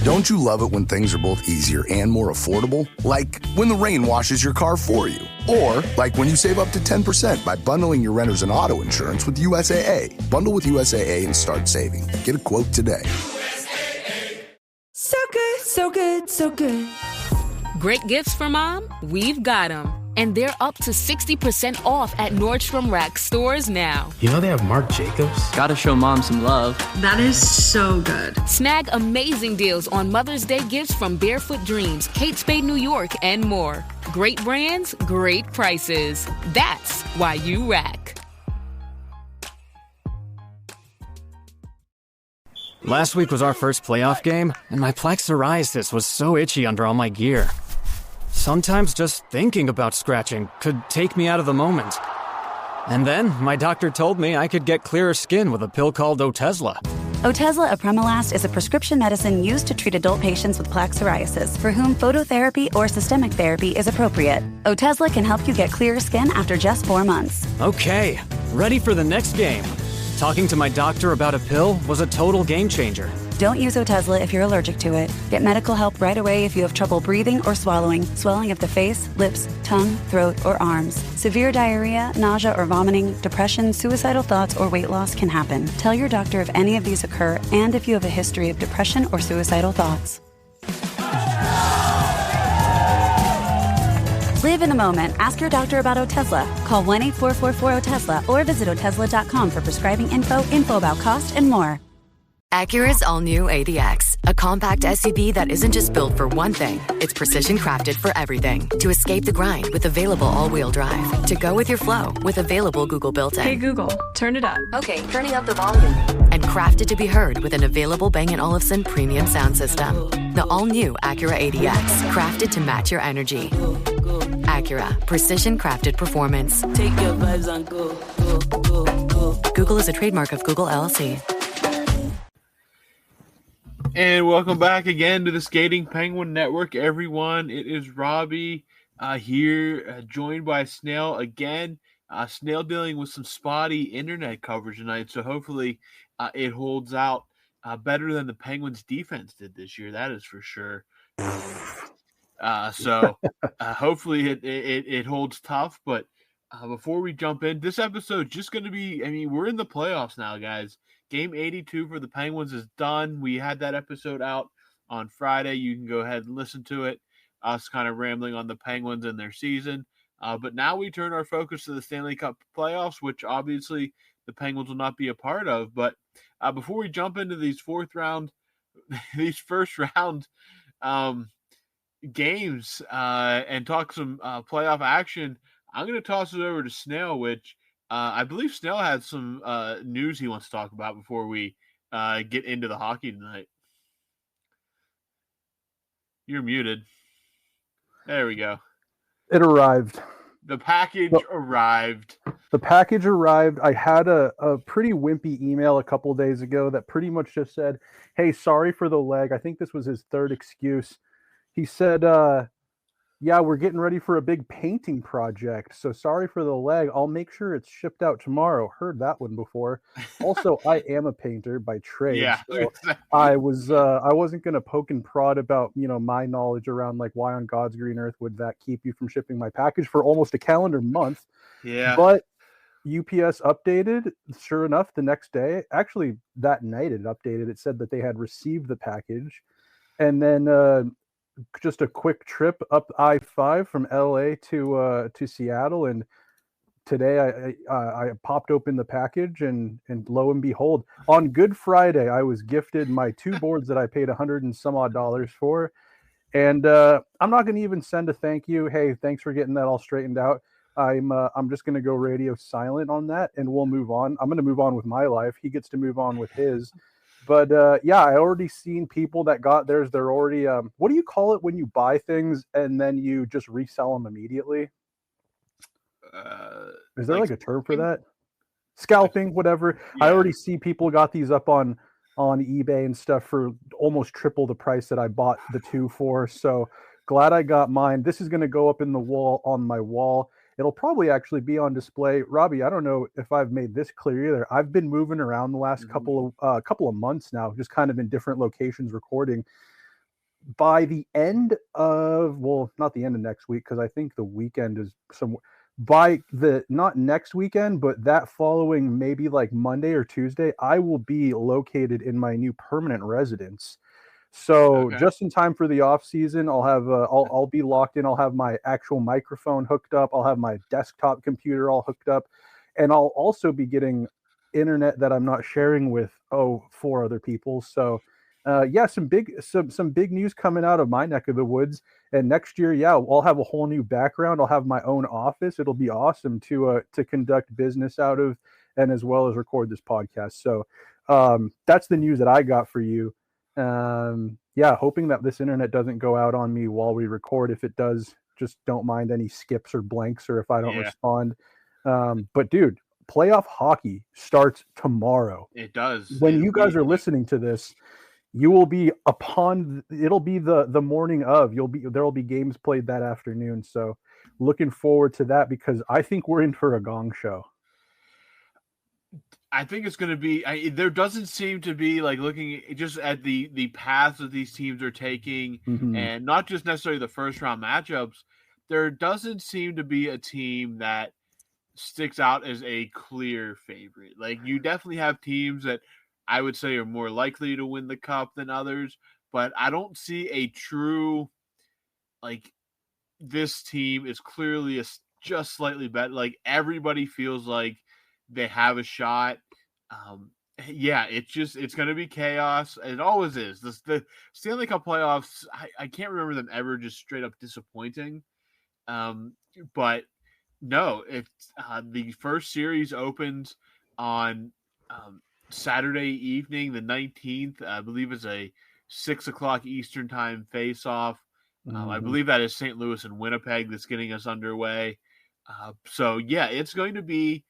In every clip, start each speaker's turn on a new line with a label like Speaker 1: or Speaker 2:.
Speaker 1: Don't you love it when things are both easier and more affordable? Like when the rain washes your car for you. Or like when you save up to 10% by bundling your renters and auto insurance with USAA. Bundle with USAA and start saving. Get a quote today.
Speaker 2: So good, so good, so good.
Speaker 3: Great gifts for mom? We've got them. And they're up to 60% off at Nordstrom Rack stores now.
Speaker 4: You know they have Marc Jacobs?
Speaker 5: Gotta show mom some love.
Speaker 2: That is so good.
Speaker 3: Snag amazing deals on Mother's Day gifts from Barefoot Dreams, Kate Spade New York, and more. Great brands, great prices. That's why you rack.
Speaker 6: Last week was our first playoff game, and my plaque psoriasis was so itchy under all my gear. Sometimes just thinking about scratching could take me out of the moment. And then my doctor told me I could get clearer skin with a pill called Otezla.
Speaker 7: Otezla apremilast is a prescription medicine used to treat adult patients with plaque psoriasis for whom phototherapy or systemic therapy is appropriate. Otezla can help you get clearer skin after just 4 months.
Speaker 6: Okay, ready for the next game. Talking to my doctor about a pill was a total game changer.
Speaker 7: Don't use Otezla if you're allergic to it. Get medical help right away if you have trouble breathing or swallowing, swelling of the face, lips, tongue, throat, or arms. Severe diarrhea, nausea or vomiting, depression, suicidal thoughts, or weight loss can happen. Tell your doctor if any of these occur and if you have a history of depression or suicidal thoughts. Live in the moment. Ask your doctor about Otezla. Call 1-844-4-OTEZLA or visit Otezla.com for prescribing info about cost, and more.
Speaker 8: Acura's all-new ADX, a compact SUV that isn't just built for one thing. It's precision crafted for everything. To escape the grind with available all-wheel drive. To go with your flow with available Google built-in.
Speaker 2: Hey Google, turn it up.
Speaker 8: Okay, turning up the volume. And crafted to be heard with an available Bang & Olufsen premium sound system. The all-new Acura ADX, crafted to match your energy. Acura, precision crafted performance.
Speaker 9: Take your vibes and go, go, go, go.
Speaker 8: Google is a trademark of Google LLC.
Speaker 10: And welcome back again to the Skating Penguin Network, everyone. It is Robbie here, joined by Snail again. Snail dealing with some spotty internet coverage tonight, so hopefully it holds out better than the Penguins' defense did this year. That is for sure. So hopefully it holds tough. But before we jump in, this episode just going to be, I mean, we're in the playoffs now, guys. Game 82 for the Penguins is done. We had that episode out on Friday. You can go ahead and listen to it, us kind of rambling on the Penguins and their season. But now we turn our focus to the Stanley Cup playoffs, which obviously the Penguins will not be a part of. But before we jump into these first round games and talk some playoff action, I'm going to toss it over to Snail, which I believe Snail had some news he wants to talk about before we get into the hockey tonight. You're muted. There we go.
Speaker 11: It arrived.
Speaker 10: The package arrived.
Speaker 11: The package arrived. I had a pretty wimpy email a couple of days ago that pretty much just said, hey, sorry for the leg. I think this was his third excuse. He said, yeah, we're getting ready for a big painting project. So sorry for the leg. I'll make sure it's shipped out tomorrow. Heard that one before. Also, I am a painter by trade.
Speaker 10: Yeah.
Speaker 11: So I wasn't going to poke and prod about, my knowledge around like why on God's green earth would that keep you from shipping my package for almost a calendar month.
Speaker 10: Yeah.
Speaker 11: But UPS updated, sure enough, the next day, actually that night it updated. It said that they had received the package. And then, just a quick trip up I-5 from LA to Seattle, and today I popped open the package and lo and behold, on Good Friday I was gifted my 2 boards that I paid $100 and some odd for, and I'm not going to even send a thank you. Hey, thanks for getting that all straightened out. I'm just going to go radio silent on that, and we'll move on. I'm going to move on with my life. He gets to move on with his. But yeah, I already seen people that got theirs. They're already, what do you call it when you buy things and then you just resell them immediately? Is there like a term for that? Scalping, whatever. Yeah. I already see people got these up on eBay and stuff for almost triple the price that I bought the 2 for. So glad I got mine. This is going to go up in the wall on my wall. It'll probably actually be on display. Robbie, I don't know if I've made this clear either. I've been moving around the last couple of months now, just kind of in different locations recording. by the end of, well, not the end of next week, because I think the weekend is by the, not next weekend, but that following, maybe like Monday or Tuesday, I will be located in my new permanent residence. So
Speaker 10: Okay.
Speaker 11: just in time for the off season, I'll have I'll be locked in. I'll have my actual microphone hooked up. I'll have my desktop computer all hooked up, and I'll also be getting internet that I'm not sharing with four other people. So yeah, some big news coming out of my neck of the woods. And next year, yeah, I'll have a whole new background. I'll have my own office. It'll be awesome to conduct business out of, and as well as record this podcast. So that's the news that I got for you. Yeah, hoping that this internet doesn't go out on me while we record. If it does, just don't mind any skips or blanks or if I don't respond. But dude, playoff hockey starts tomorrow.
Speaker 10: It does.
Speaker 11: When you guys are listening to this, you will be it'll be the morning of, there'll be games played that afternoon. So looking forward to that, because I think we're in for a gong show.
Speaker 10: I think it's going to be. There doesn't seem to be, like, looking just at the paths that these teams are taking, and not just necessarily the first round matchups. There doesn't seem to be a team that sticks out as a clear favorite. Like, you definitely have teams that I would say are more likely to win the cup than others, but I don't see a true, like, this team is clearly just slightly better. Like, everybody feels like they have a shot. Yeah, it's going to be chaos. It always is. The Stanley Cup playoffs, I can't remember them ever just straight up disappointing. But no, it's the first series opens on Saturday evening, the 19th. I believe it's a 6:00 Eastern time face-off. I believe that is St. Louis and Winnipeg that's getting us underway. So yeah, it's going to be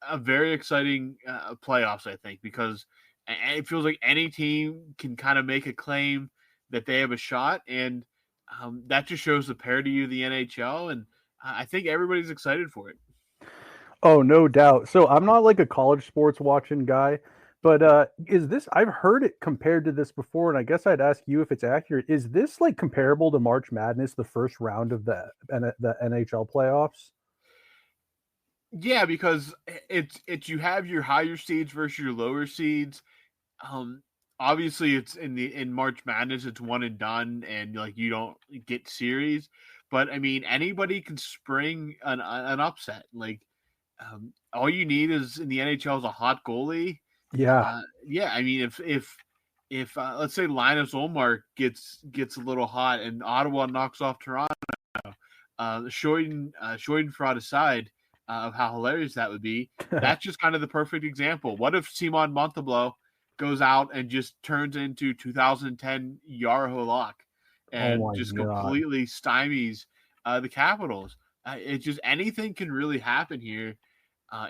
Speaker 10: a very exciting playoffs, I think, because it feels like any team can kind of make a claim that they have a shot, and that just shows the parity of the NHL, and I think everybody's excited for it.
Speaker 11: Oh, no doubt. So I'm not like a college sports watching guy, but is this, I've heard it compared to this before, and I guess I'd ask you if it's accurate. Is this like comparable to March Madness, the first round of the NHL playoffs?
Speaker 10: Yeah, because it's you have your higher seeds versus your lower seeds. Obviously, it's in March Madness, it's one and done, and like you don't get series. But I mean, anybody can spring an upset. Like, all you need is, in the NHL, is a hot goalie.
Speaker 11: Yeah,
Speaker 10: yeah. I mean, if let's say Linus Ullmark gets a little hot and Ottawa knocks off Toronto, Schadenfreude aside, of how hilarious that would be. That's just kind of the perfect example. What if Simon Montembeault goes out and just turns into 2010 Jaro Halak and completely stymies the Capitals? It just, anything can really happen here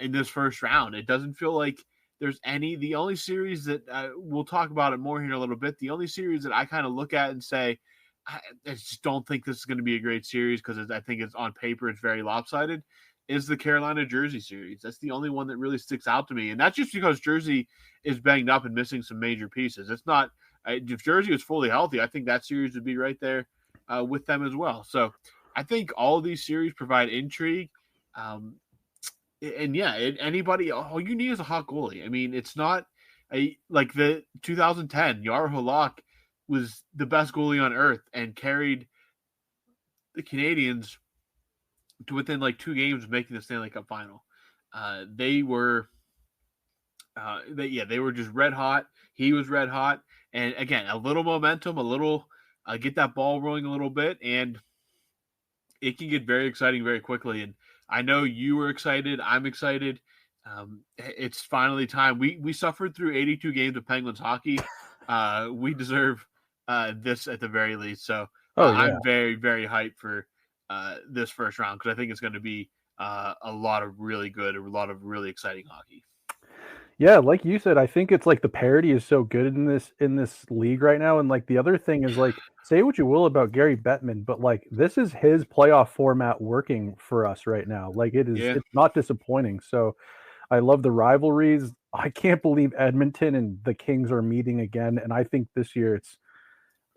Speaker 10: in this first round. It doesn't feel like there's the only series that we'll talk about it more here in a little bit. The only series that I kind of look at and say, I just don't think this is going to be a great series, because I think it's on paper, it's very lopsided, is the Carolina Jersey series. That's the only one that really sticks out to me. And that's just because Jersey is banged up and missing some major pieces. It's not, if Jersey was fully healthy, I think that series would be right there with them as well. So I think all of these series provide intrigue. And yeah, anybody, all you need is a hot goalie. I mean, it's not like the 2010 Jaro Halak was the best goalie on earth and carried the Canadians to within like 2 games of making the Stanley Cup final. They were just red hot. He was red hot. And again, a little momentum, a little get that ball rolling a little bit, and it can get very exciting very quickly. And I know you were excited. I'm excited. It's finally time. We suffered through 82 games of Penguins hockey. We deserve this at the very least. So I'm very, very hyped for this first round, because I think it's going to be a lot of really good, a lot of really exciting hockey.
Speaker 11: Yeah, like you said, I think it's like the parity is so good in this league right now. And like the other thing is, like, say what you will about Gary Bettman, but like this is his playoff format working for us right now. Like it's not disappointing. So I love the rivalries. I can't believe Edmonton and the Kings are meeting again. And I think this year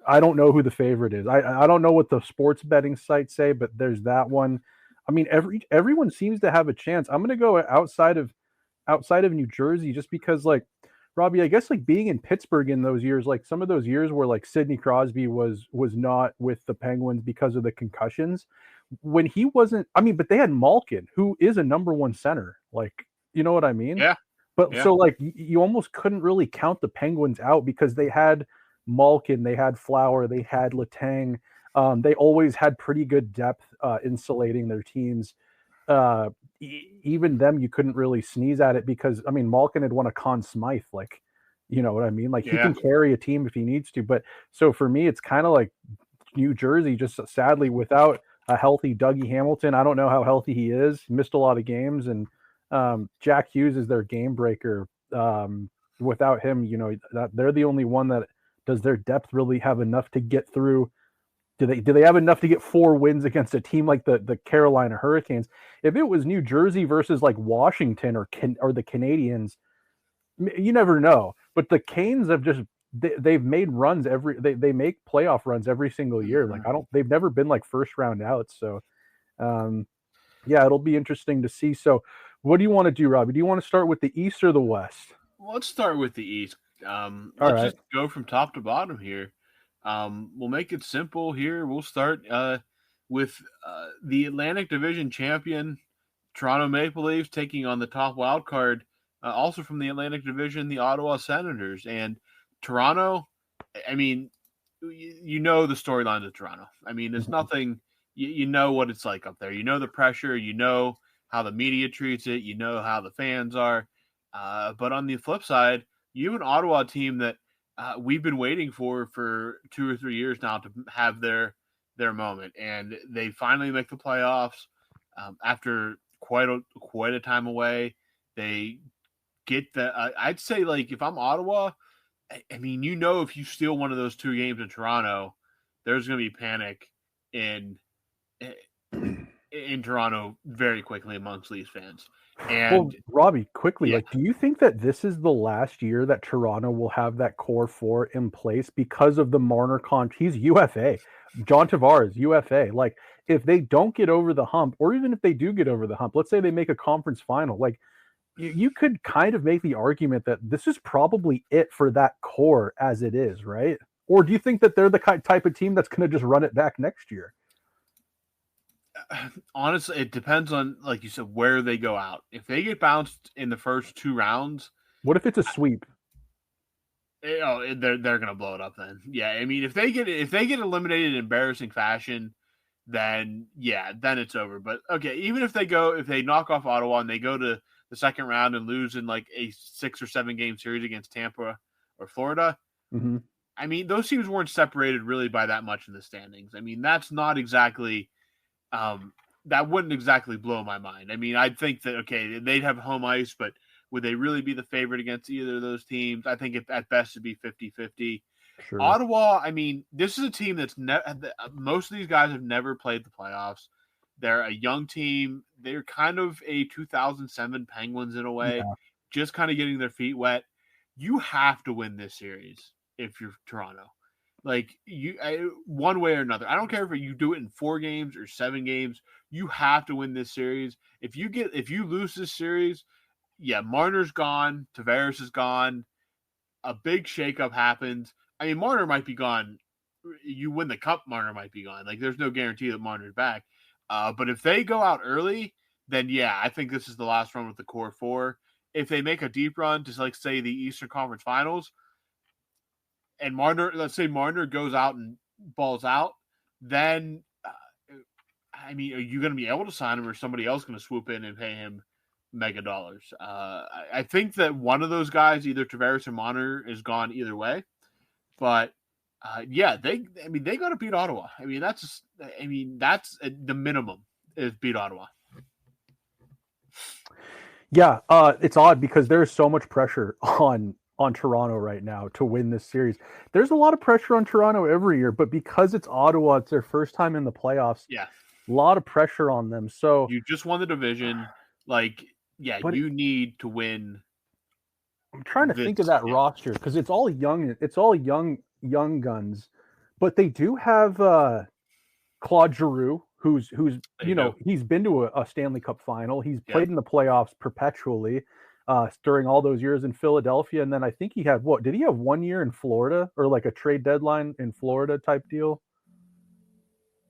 Speaker 11: I don't know who the favorite is. I don't know what the sports betting sites say, but there's that one. I mean, everyone seems to have a chance. I'm gonna go outside of New Jersey just because, like, Robbie, I guess, like, being in Pittsburgh in those years, like some of those years where like Sidney Crosby was not with the Penguins because of the concussions. When he wasn't, I mean, but they had Malkin, who is a number one center. Like, you know what I mean?
Speaker 10: Yeah.
Speaker 11: But
Speaker 10: Yeah.
Speaker 11: so, like, you almost couldn't really count the Penguins out because they had Malkin, they had Flower, they had Letang. They always had pretty good depth insulating their teams. Even them, you couldn't really sneeze at it because, I mean, Malkin had won a Conn Smythe. Like, you know what I mean? Like, he can carry a team if he needs to. But so for me, it's kind of like New Jersey, just sadly without a healthy Dougie Hamilton. I don't know how healthy he is. He missed a lot of games, and Jack Hughes is their game breaker. Without him, you know, that they're the only one that does their depth really have enough to get through. Do they have enough to get 4 wins against a team like the Carolina Hurricanes? If it was New Jersey versus like Washington or the Canadians, you never know. But the Canes have just they've made runs they make playoff runs every single year. Like, they've never been like first round outs. So yeah, it'll be interesting to see. So what do you want to do, Robbie? Do you want to start with the East or the West?
Speaker 10: Let's start with the East. Let's just go from top to bottom here. We'll make it simple here. We'll start with the Atlantic Division champion, Toronto Maple Leafs, taking on the top wild card, also from the Atlantic Division, the Ottawa Senators. And Toronto, I mean, you know the storyline of Toronto. I mean, there's nothing, you know what it's like up there. You know the pressure. You know how the media treats it. You know how the fans are. But on the flip side, you have an Ottawa team that we've been waiting for 2 or 3 years now to have their moment, and they finally make the playoffs after quite a time away. They get the I'd say, like, if I'm Ottawa, I mean, you know, if you steal one of those 2 games in Toronto, there's going to be panic in Toronto very quickly amongst Leafs fans. And
Speaker 11: well, Robbie, quickly, like, do you think that this is the last year that Toronto will have that core 4 in place because of the Marner he's UFA, John Tavares, UFA. Like, if they don't get over the hump, or even if they do get over the hump, let's say they make a conference final, like, you could kind of make the argument that this is probably it for that core as it is, right? Or do you think that they're the type of team that's going to just run it back next year?
Speaker 10: Honestly, it depends on, like you said, where they go out. If they get bounced in the first 2 rounds,
Speaker 11: what if it's a sweep?
Speaker 10: They're going to blow it up then. Yeah, I mean, if they get eliminated in embarrassing fashion, then it's over. But okay, even if they knock off Ottawa and they go to the second round and lose in like a 6 or 7 game series against Tampa or Florida, I mean, those teams weren't separated really by that much in the standings. I mean, that's not exactly. That wouldn't exactly blow my mind. I mean, I'd think that, okay, they'd have home ice, but would they really be the favorite against either of those teams? I think at best it'd be 50-50. Sure. Ottawa, I mean, this is a team that's most of these guys have never played the playoffs. They're a young team. They're kind of a 2007 Penguins in a way, just kind of getting their feet wet. You have to win this series if you're Toronto. Like, one way or another. I don't care if you do it in 4 games or 7 games. You have to win this series. If you lose this series, Marner's gone. Tavares is gone. A big shakeup happens. I mean, Marner might be gone. You win the cup, Marner might be gone. Like, there's no guarantee that Marner's back. But if they go out early, then I think this is the last run with the core 4. If they make a deep run to, like, say, the Eastern Conference Finals, and let's say Marner goes out and balls out, then, I mean, are you going to be able to sign him, or is somebody else going to swoop in and pay him mega dollars? I think that one of those guys, either Tavares or Marner, is gone either way. But they got to beat Ottawa. I mean, that's the minimum is beat Ottawa. Yeah,
Speaker 11: it's odd because there's so much pressure on Toronto right now to win this series. There's a lot of pressure on Toronto every year, but because it's Ottawa, it's their first time in the playoffs.
Speaker 10: Yeah,
Speaker 11: a lot of pressure on them. So
Speaker 10: you just won the division, you need to win.
Speaker 11: I'm trying to think of that roster because it's all young. It's all young guns. But they do have Claude Giroux, who's he's been to a Stanley Cup final. He's played in the playoffs perpetually during all those years in Philadelphia. And then I think he had did he have 1 year in Florida or like a trade deadline in Florida type deal?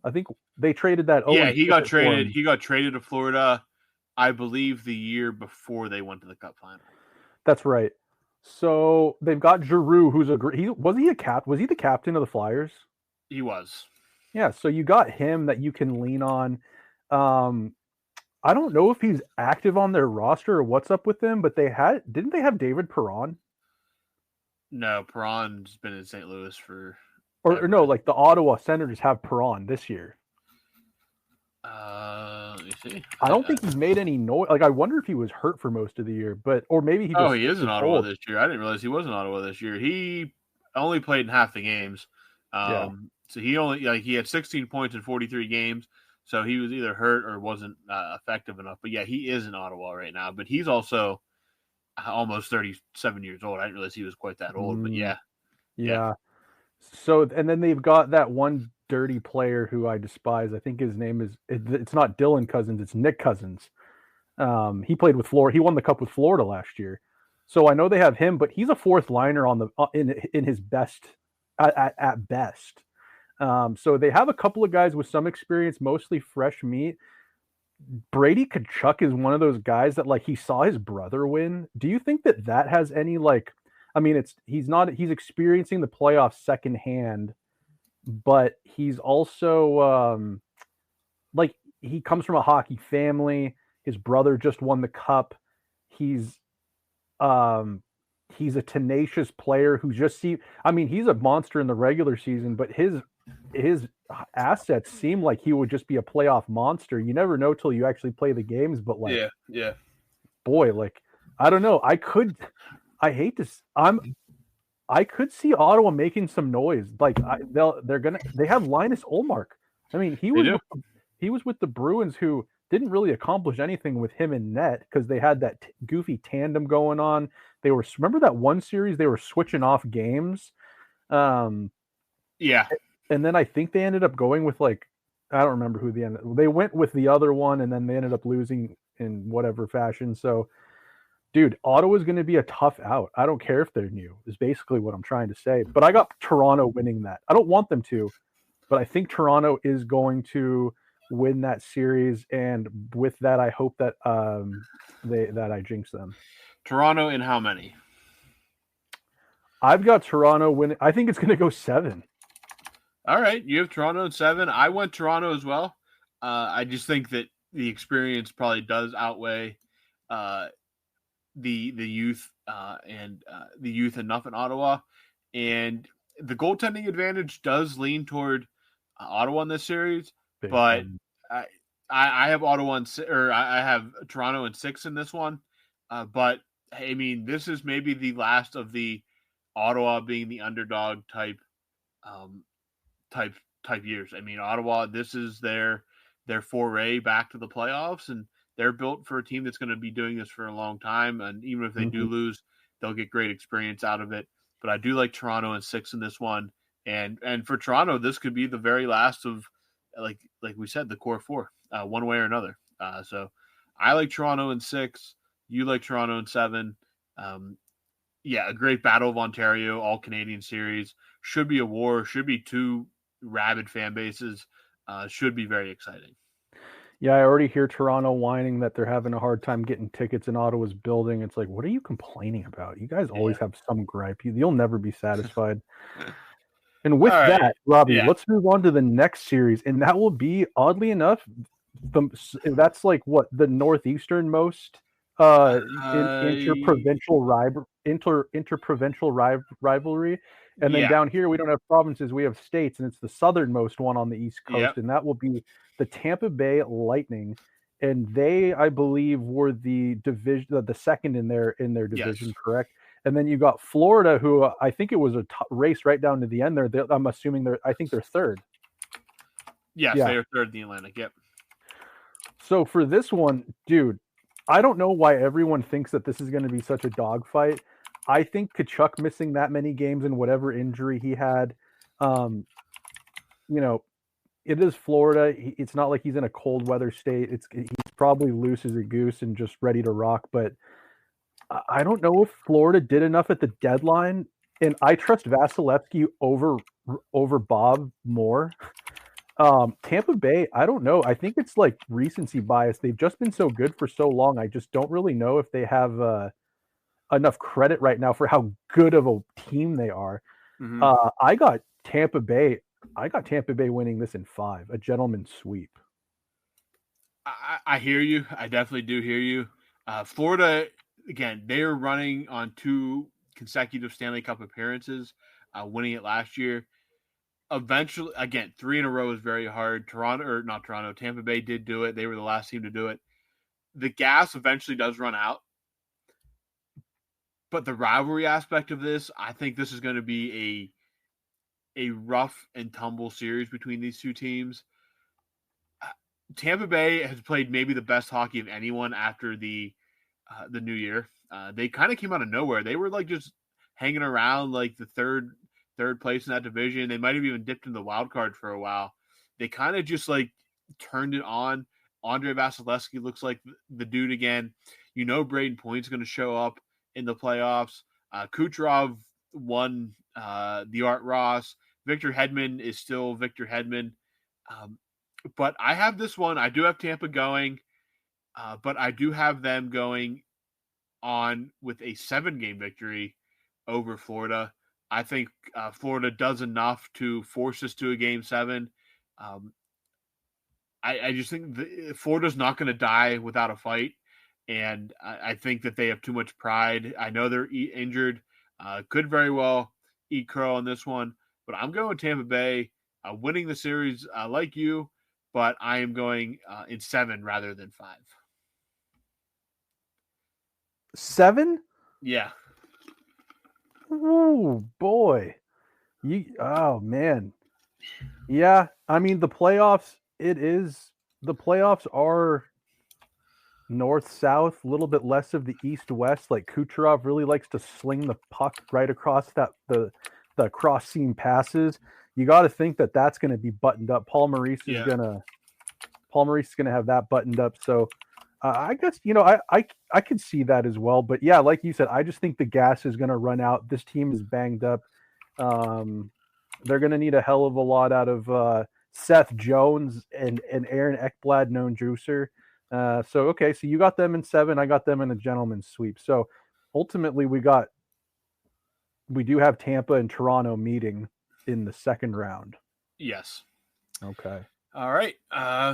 Speaker 11: I think they traded that.
Speaker 10: He got traded. He got traded to Florida, I believe, the year before they went to the Cup final.
Speaker 11: That's right. So they've got Giroux, who's was he the captain of the Flyers?
Speaker 10: He was.
Speaker 11: Yeah, so you got him that you can lean on. I don't know if he's active on their roster or what's up with him, but didn't they have David Perron?
Speaker 10: No, Perron's been in St. Louis for
Speaker 11: or no, like the Ottawa Senators have Perron this year.
Speaker 10: Let me see.
Speaker 11: I don't think he's made any noise. Like I wonder if he was hurt for most of the year, or maybe he.
Speaker 10: He is in Ottawa this year. I didn't realize he was in Ottawa this year. He only played in half the games. So he had 16 points in 43 games. So he was either hurt or wasn't effective enough. But yeah, he is in Ottawa right now. But he's also almost 37 years old. I didn't realize he was quite that old. But yeah.
Speaker 11: So and then they've got that one dirty player who I despise. I think his name is it's not Dylan Cousins. It's Nick Cousins. He played with Florida. He won the Cup with Florida last year. So I know they have him, but he's a fourth liner on the in his best at best. So they have a couple of guys with some experience, mostly fresh meat. Brady Tkachuk is one of those guys that like he saw his brother win. Do you think that has any like? I mean, he's experiencing the playoffs secondhand, but he's also like he comes from a hockey family. His brother just won the cup. He's a tenacious player who he's a monster in the regular season, but his assets seem like he would just be a playoff monster. You never know till you actually play the games, but like, boy, like, I don't know. I could see Ottawa making some noise. Like they have Linus Ullmark. I mean, he was with the Bruins, who didn't really accomplish anything with him in net because they had that goofy tandem going on. Remember that one series they were switching off games. And then I think they ended up going with I don't remember who they went with the other one, and then they ended up losing in whatever fashion. So, dude, Ottawa's going to be a tough out. I don't care if they're new, is basically what I'm trying to say. But I got Toronto winning that. I don't want them to, but I think Toronto is going to win that series. And with that, I hope that that I jinx them.
Speaker 10: Toronto in how many?
Speaker 11: I've got Toronto winning. I think it's going to go 7.
Speaker 10: All right, you have Toronto in 7. I went Toronto as well. I just think that the experience probably does outweigh the youth and the youth enough in Ottawa, and the goaltending advantage does lean toward Ottawa in this series. But I have Ottawa I have Toronto in 6 in this one. But I mean, this is maybe the last of the Ottawa being the underdog type years. I mean, Ottawa, this is their foray back to the playoffs, and they're built for a team that's going to be doing this for a long time. And even if they do lose, they'll get great experience out of it. But I do like Toronto in 6 in this one. And for Toronto, this could be the very last of, like we said, the core 4, one way or another. So I like Toronto in 6. You like Toronto in 7. A great Battle of Ontario, all Canadian series. Should be a war. Should be 2 rabid fan bases. Should be very exciting.
Speaker 11: Yeah, I already hear Toronto whining that they're having a hard time getting tickets in Ottawa's building. It's like, what are you complaining about? You guys always have some gripe. You'll never be satisfied. And with that, Robbie, let's move on to the next series. And that will be, oddly enough, that's like what the northeasternmost interprovincial rivalry. And then down here, we don't have provinces, we have states, and it's the southernmost one on the East Coast, and that will be the Tampa Bay Lightning. And they, I believe, were the division, the second in their division, correct? And then you got Florida, who I think it was a race right down to the end there. I'm assuming I think they're third.
Speaker 10: Yes, they are third in the Atlantic. Yep.
Speaker 11: So for this one, dude, I don't know why everyone thinks that this is going to be such a dogfight. I think Tkachuk missing that many games and whatever injury he had, it is Florida. It's not like he's in a cold weather state. He's probably loose as a goose and just ready to rock. But I don't know if Florida did enough at the deadline, and I trust Vasilevsky over Bob more. Tampa Bay, I don't know. I think it's like recency bias. They've just been so good for so long. I just don't really know if they have enough credit right now for how good of a team they are.
Speaker 10: Mm-hmm.
Speaker 11: I got Tampa Bay winning this in 5, a gentleman's sweep.
Speaker 10: I hear you. I definitely do hear you. Florida, again, they are running on 2 consecutive Stanley Cup appearances, winning it last year. Eventually, again, 3 in a row is very hard. Tampa Bay did do it. They were the last team to do it. The gas eventually does run out. But the rivalry aspect of this, I think this is going to be a rough and tumble series between these 2 teams. Tampa Bay has played maybe the best hockey of anyone after the new year. They kind of came out of nowhere. They were like just hanging around like the third place in that division. They might have even dipped in the wild card for a while. They kind of just like turned it on. Andre Vasilevsky looks like the dude again. Braden Point's going to show up in the playoffs. Kucherov won the Art Ross. Victor Hedman is still Victor Hedman. But I have this one. I do have Tampa going, but I do have them going on with a 7-game victory over Florida. I think Florida does enough to force us to a Game 7. I just think Florida's not going to die without a fight, and I think that they have too much pride. I know they're injured. Could very well eat crow on this one, but I'm going Tampa Bay winning the series like you, but I am going in 7 rather than 5.
Speaker 11: 7?
Speaker 10: Yeah.
Speaker 11: Oh boy. Oh man. Yeah, I mean the playoffs are north-south, a little bit less of the east-west. Like Kucherov really likes to sling the puck right across the cross seam passes. You got to think that that's going to be buttoned up. Paul Maurice is going to have that buttoned up. So I guess I could see that as well. But yeah, like you said, I just think the gas is going to run out. This team is banged up. They're going to need a hell of a lot out of Seth Jones and Aaron Ekblad, known juicer. So you got them in 7. I got them in a gentleman's sweep. So ultimately, we do have Tampa and Toronto meeting in the second round.
Speaker 10: Yes.
Speaker 11: Okay.
Speaker 10: All right.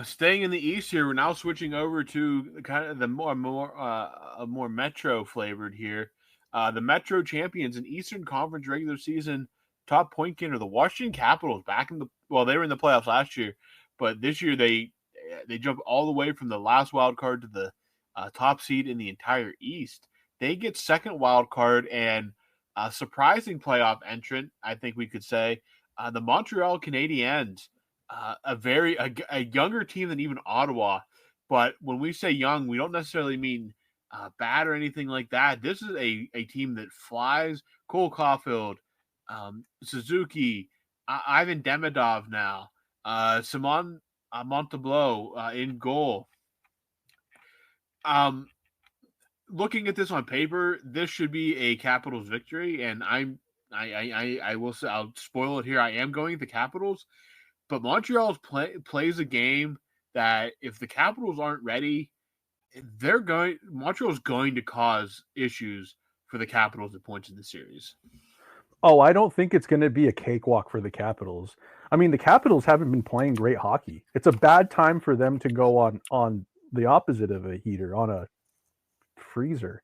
Speaker 10: Staying in the East here, we're now switching over to kind of the more Metro flavored here. The Metro champions in Eastern Conference regular season top point getter, the Washington Capitals, they were in the playoffs last year, but this year they jumped all the way from the last wild card to the top seed in the entire East. They get second wild card and a surprising playoff entrant, I think we could say, the Montreal Canadiens. A younger team than even Ottawa, but when we say young, we don't necessarily mean bad or anything like that. This is a team that flies. Cole Caulfield, Suzuki, Ivan Demidov now, Simon Monteblot in goal. Looking at this on paper, this should be a Capitals victory, and I will say, I'll spoil it here. I am going with the Capitals. But Montreal plays a game that if the Capitals aren't ready, Montreal's going to cause issues for the Capitals at points in the series.
Speaker 11: Oh, I don't think it's going to be a cakewalk for the Capitals. I mean, the Capitals haven't been playing great hockey. It's a bad time for them to go on the opposite of a heater, on a freezer.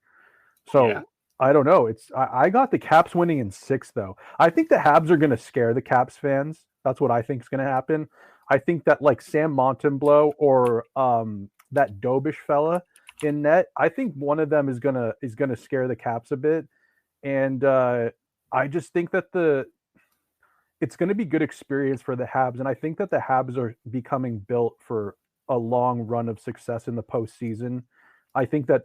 Speaker 11: So yeah. I don't know. I got the Caps winning in 6, though. I think the Habs are going to scare the Caps fans. That's what I think is going to happen. I think that like Sam Montembeault or that Dobish fella in net, I think one of them is gonna scare the Caps a bit, and I just think that it's going to be good experience for the Habs, and I think that the Habs are becoming built for a long run of success in the postseason. I think that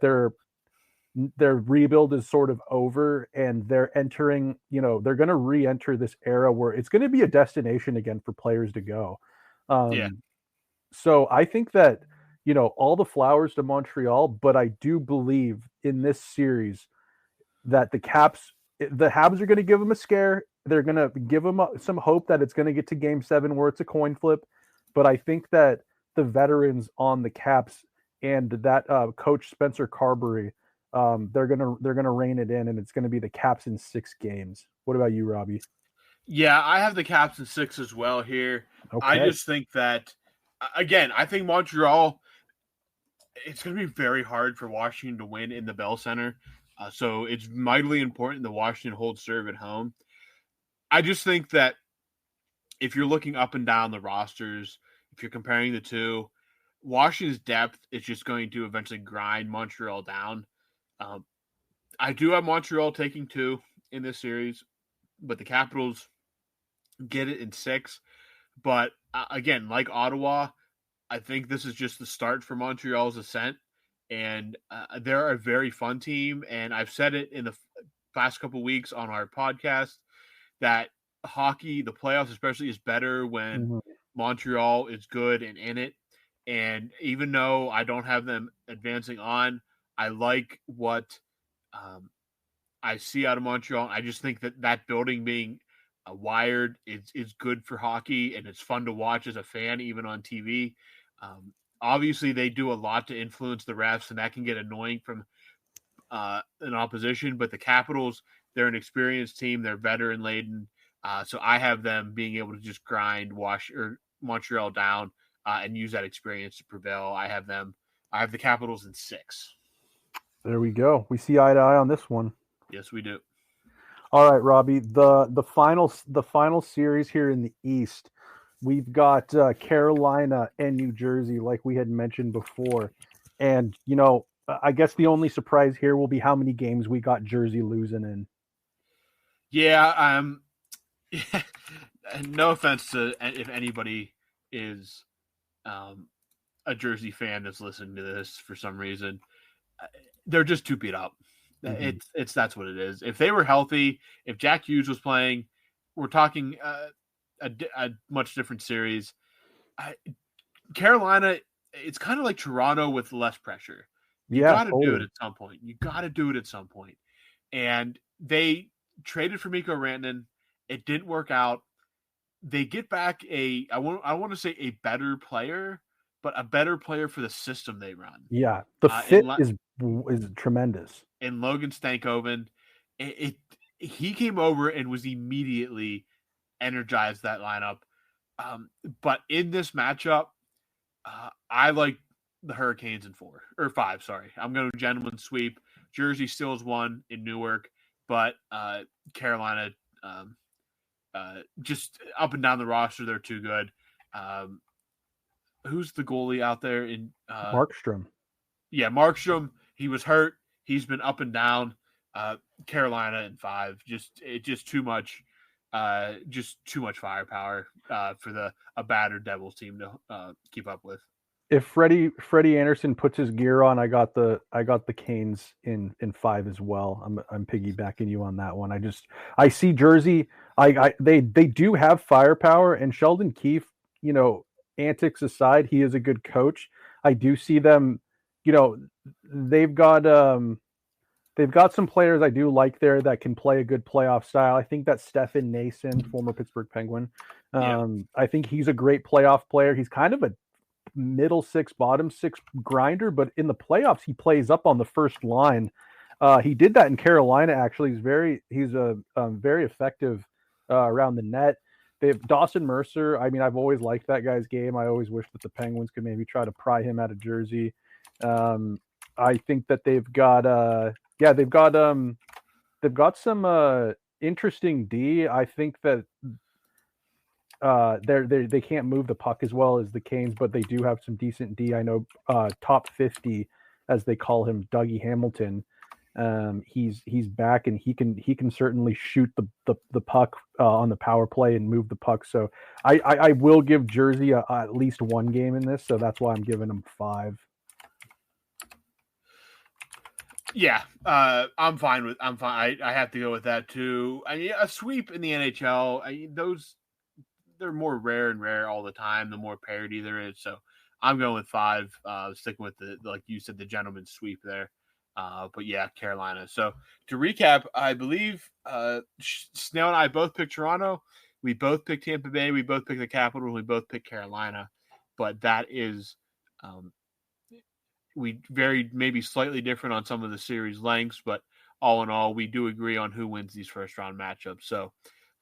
Speaker 11: their rebuild is sort of over, and they're entering, they're going to re-enter this era where it's going to be a destination again for players to go. So I think that, all the flowers to Montreal, but I do believe in this series that the Habs are going to give them a scare. They're going to give them some hope that it's going to get to Game 7 where it's a coin flip. But I think that the veterans on the Caps and that coach Spencer Carberry, they're gonna rein it in, and it's going to be the Caps in 6 games. What about you, Robbie?
Speaker 10: Yeah, I have the Caps in 6 as well here. Okay. I just think that, again, I think Montreal, it's going to be very hard for Washington to win in the Bell Center. So it's mightily important that Washington holds serve at home. I just think that if you're looking up and down the rosters, if you're comparing the two, Washington's depth is just going to eventually grind Montreal down. I do have Montreal taking 2 in this series, but the Capitals get it in 6. But again, like Ottawa, I think this is just the start for Montreal's ascent. And they're a very fun team. And I've said it in the past couple of weeks on our podcast that hockey, the playoffs especially, is better when Montreal is good and in it. And even though I don't have them advancing on, I like what I see out of Montreal. I just think that building being wired is good for hockey, and it's fun to watch as a fan, even on TV. Obviously, they do a lot to influence the refs, and that can get annoying from an opposition. But the Capitals, they're an experienced team. They're veteran-laden. So I have them being able to just grind Montreal down and use that experience to prevail. I have the Capitals in 6.
Speaker 11: There we go. We see eye to eye on this one.
Speaker 10: Yes, we do.
Speaker 11: All right, Robbie. The final series here in the East, we've got Carolina and New Jersey, like we had mentioned before. And, I guess the only surprise here will be how many games we got Jersey losing in.
Speaker 10: Yeah, no offense to if anybody is a Jersey fan that's listening to this for some reason. They're just too beat up. It's that's what it is. If they were healthy, if Jack Hughes was playing, we're talking a much different series. Carolina, it's kind of like Toronto with less pressure. You got to do it at some point. You got to do it at some point. And they traded for Mikko Rantanen. It didn't work out. They get back I want to say a better player, but a better player for the system they run.
Speaker 11: Yeah, the fit is tremendous.
Speaker 10: And Logan Stankoven, he came over and was immediately energized that lineup. But in this matchup, I like the Hurricanes in 4 or 5. Sorry, I'm going to gentleman sweep. Jersey still is 1 in Newark, but Carolina, just up and down the roster, they're too good. Who's the goalie out there in
Speaker 11: Markstrom? Yeah,
Speaker 10: Markstrom. He was hurt. He's been up and down. Carolina in 5. Just too much. Just too much firepower for a battered Devils team to keep up with.
Speaker 11: If Freddie Anderson puts his gear on, I got the Canes in 5 as well. I'm piggybacking you on that one. I see Jersey. They do have firepower, and Sheldon Keefe, antics aside, he is a good coach. I do see them. They've got some players I do like there that can play a good playoff style. I think that Stefan Nason, former Pittsburgh Penguin, I think he's a great playoff player. He's kind of a middle 6, bottom 6 grinder, but in the playoffs he plays up on the first line. He did that in Carolina. Actually, he's a very effective around the net. They have Dawson Mercer. I mean, I've always liked that guy's game. I always wish that the Penguins could maybe try to pry him out of Jersey. I think that they've got some interesting D. I think that they can't move the puck as well as the Canes, but they do have some decent D. I know top 50, as they call him, Dougie Hamilton. He's back, and he can certainly shoot the puck on the power play and move the puck. So I will give Jersey at least 1 game in this. So that's why I'm giving them 5.
Speaker 10: Yeah, I'm fine. I have to go with that too. I mean, a sweep in the NHL, they're more rare and rare all the time. The more parity there is, so I'm going with 5. Sticking with the like you said, the gentleman's sweep there. But yeah, Carolina. So to recap, I believe Snail and I both picked Toronto. We both picked Tampa Bay. We both picked the Capitals. We both picked Carolina. But that is we varied maybe slightly different on some of the series lengths, but all in all, we do agree on who wins these first round matchups. So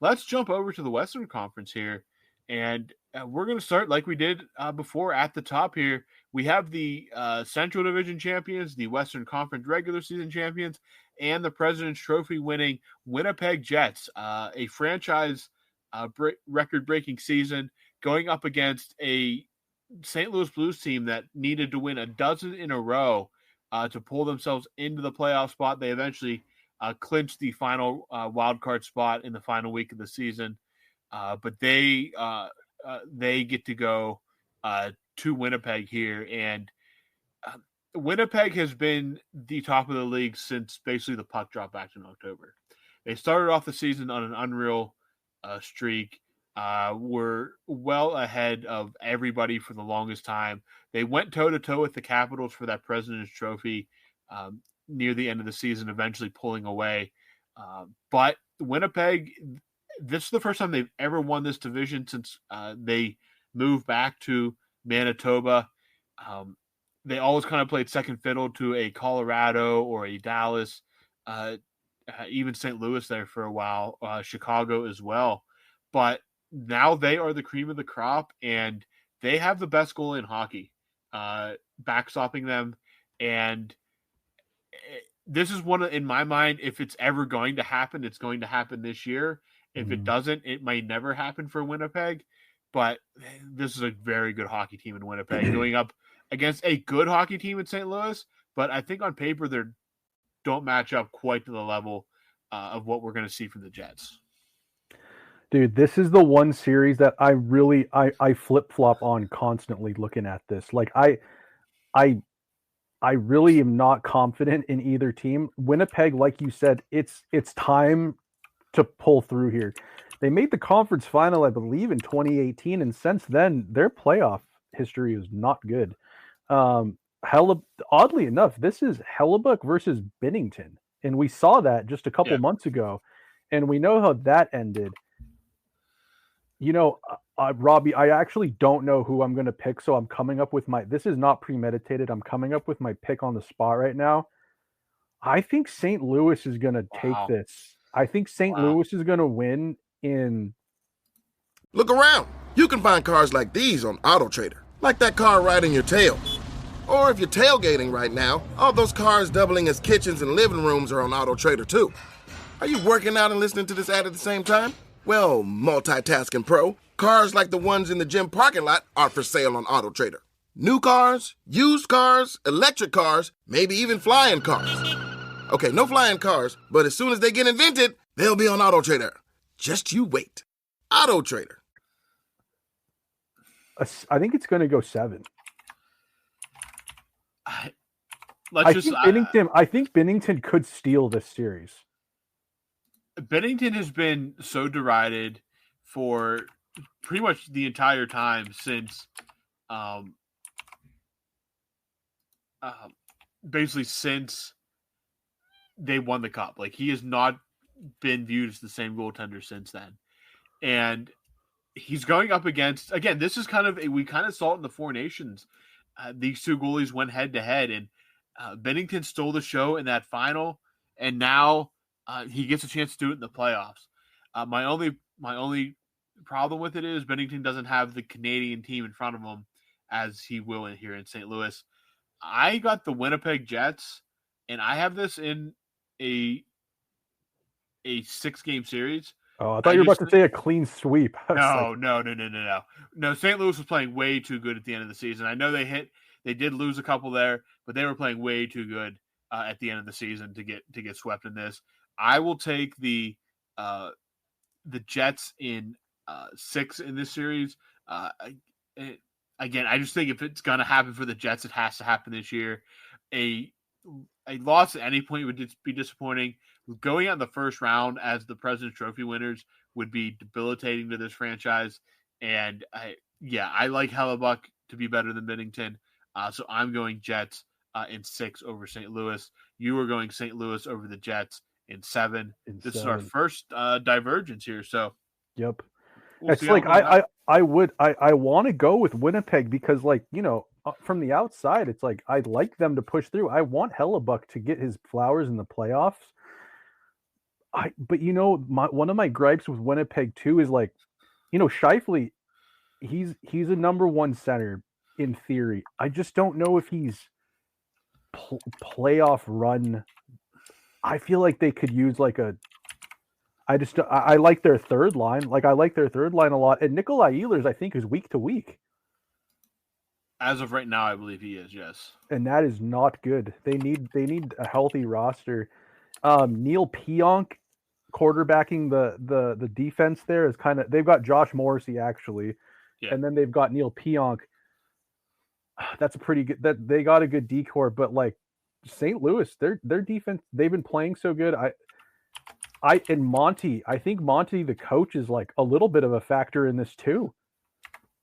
Speaker 10: let's jump over to the Western Conference here. And we're going to start like we did before at the top here. We have the Central Division champions, the Western Conference regular season champions, and the President's Trophy winning Winnipeg Jets, a franchise record-breaking season going up against a St. Louis Blues team that needed to win a dozen in a row to pull themselves into the playoff spot. They eventually clinched the final wild card spot in the final week of the season, but they get to go to Winnipeg here, and Winnipeg has been the top of the league since basically the puck dropped back in October. They started off the season on an unreal streak. Were well ahead of everybody for the longest time. They went toe-to-toe with the Capitals for that President's Trophy near the end of the season, eventually pulling away. But Winnipeg, this is the first time they've ever won this division since they moved back to Manitoba. They always kind of played second fiddle to a Colorado or a Dallas, even St. Louis there for a while, Chicago as well. But now they are the cream of the crop, and they have the best goal in hockey, backstopping them. And this is one in my mind, if it's ever going to happen, it's going to happen this year. If it doesn't, it might never happen for Winnipeg. But this is a very good hockey team in Winnipeg going up against a good hockey team in St. Louis. But I think on paper, they don't match up quite to the level of what we're going to see from the Jets.
Speaker 11: Dude, this is the one series that I flip-flop on constantly looking at this. Like I really am not confident in either team. Winnipeg, like you said, it's time to pull through here. They made the conference final, I believe, in 2018, and since then their playoff history is not good. Oddly enough, this is Hellebuck versus Binnington, and we saw that just a couple months ago, and we know how that ended. You know, Robbie, I actually don't know who I'm going to pick, so I'm coming up with this is not premeditated. I'm coming up with my pick on the spot right now. I think St. Louis is going to take this. I think St. Louis is going to win in...
Speaker 4: Look around. You can find cars like these on AutoTrader, like that car riding your tail. Or if you're tailgating right now, all those cars doubling as kitchens and living rooms are on AutoTrader too. Are you working out and listening to this ad at the same time? Well, multitasking pro, cars like the ones in the gym parking lot are for sale on AutoTrader. New cars, used cars, electric cars, maybe even flying cars. Okay, no flying cars, but as soon as they get invented, they'll be on AutoTrader. Just you wait. AutoTrader.
Speaker 11: I think it's going to go 7. I think Binnington could steal this series.
Speaker 10: Binnington has been so derided for pretty much the entire time since basically since they won the cup. Like, he has not been viewed as the same goaltender since then. And he's going up against, again, this is kind of we kind of saw it in the Four Nations. These two goalies went head to head, and Binnington stole the show in that final, and now he gets a chance to do it in the playoffs. My only problem with it is Binnington doesn't have the Canadian team in front of him as he will here in St. Louis. I got the Winnipeg Jets, and I have this in a 6-game series.
Speaker 11: Oh, I thought you were about to say a clean sweep.
Speaker 10: No. No, St. Louis was playing way too good at the end of the season. I know they did lose a couple there, but they were playing way too good at the end of the season to get swept in this. I will take the Jets in 6 in this series. Again, I just think if it's going to happen for the Jets, it has to happen this year. A a loss at any point would be disappointing. Going out in the first round as the President's Trophy winners would be debilitating to this franchise. And I like Hellebuck to be better than Binnington. So I'm going Jets in 6 over St. Louis. You were going St. Louis over the Jets in 7. This is our first divergence here. So,
Speaker 11: yep.
Speaker 10: We'll
Speaker 11: it's like I want to go with Winnipeg because, like, you know, from the outside, it's like I'd like them to push through. I want Hellebuck to get his flowers in the playoffs. But you know, one of my gripes with Winnipeg too is, like, you know, Scheifele, he's a number 1 center in theory. I just don't know if he's playoff run. I feel like they could use like I like their third line. Like, I like their third line a lot. And Nikolai Ehlers, I think, is week to week.
Speaker 10: As of right now, I believe he is, yes.
Speaker 11: And that is not good. They need a healthy roster. Neil Pionk quarterbacking the defense there is kind of, they've got Josh Morrissey actually, and then they've got Neil Pionk. That's a pretty good, that they got a good decor, but like St. Louis, their defense, they've been playing so good. And Monty, I think Monty, the coach, is like a little bit of a factor in this too.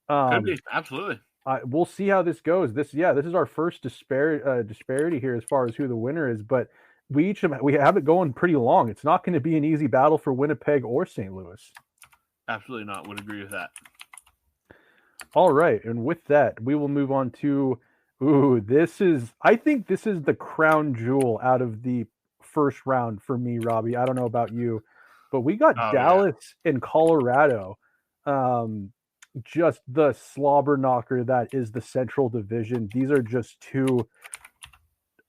Speaker 10: Could be, absolutely.
Speaker 11: We'll see how this goes. This is our first disparity here as far as who the winner is, but we have it going pretty long. It's not going to be an easy battle for Winnipeg or St. Louis.
Speaker 10: Absolutely not. Would agree with that.
Speaker 11: All right, and with that, we will move on to I think this is the crown jewel out of the first round for me, Robbie. I don't know about you, but we got Dallas and Colorado. Just the slobber knocker that is the Central Division. These are just two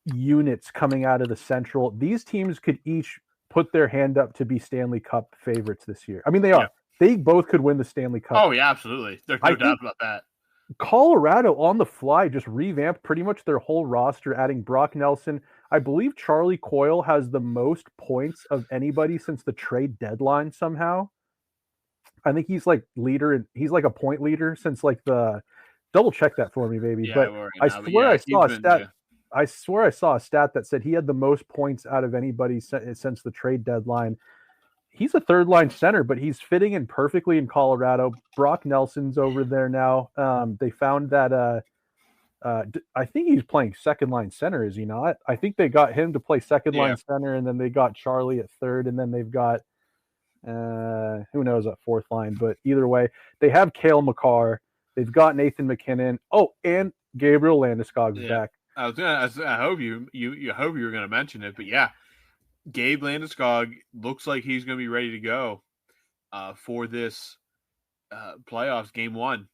Speaker 11: units coming out of the Central. These teams could each put their hand up to be Stanley Cup favorites this year. I mean, they are. They both could win the Stanley Cup.
Speaker 10: Oh, yeah, absolutely. There's no doubt about that.
Speaker 11: Colorado on the fly just revamped pretty much their whole roster, adding Brock Nelson. I believe Charlie Coyle has the most points of anybody since the trade deadline somehow. I think he's like leader, and he's like a point leader since like the double check that for me, baby. But I swear I saw a stat. I swear I saw a stat that said he had the most points out of anybody since the trade deadline. He's a third line center, but he's fitting in perfectly in Colorado. Brock Nelson's over there now. They found that I think he's playing second line center, is he not? I think they got him to play second line center, and then they got Charlie at third, and then they've got who knows at fourth line. But either way, they have Cale Makar. They've got Nathan McKinnon. Oh, and Gabriel Landeskog's back.
Speaker 10: I hope you were gonna mention it, but yeah. Gabe Landeskog looks like he's going to be ready to go for this playoffs game 1.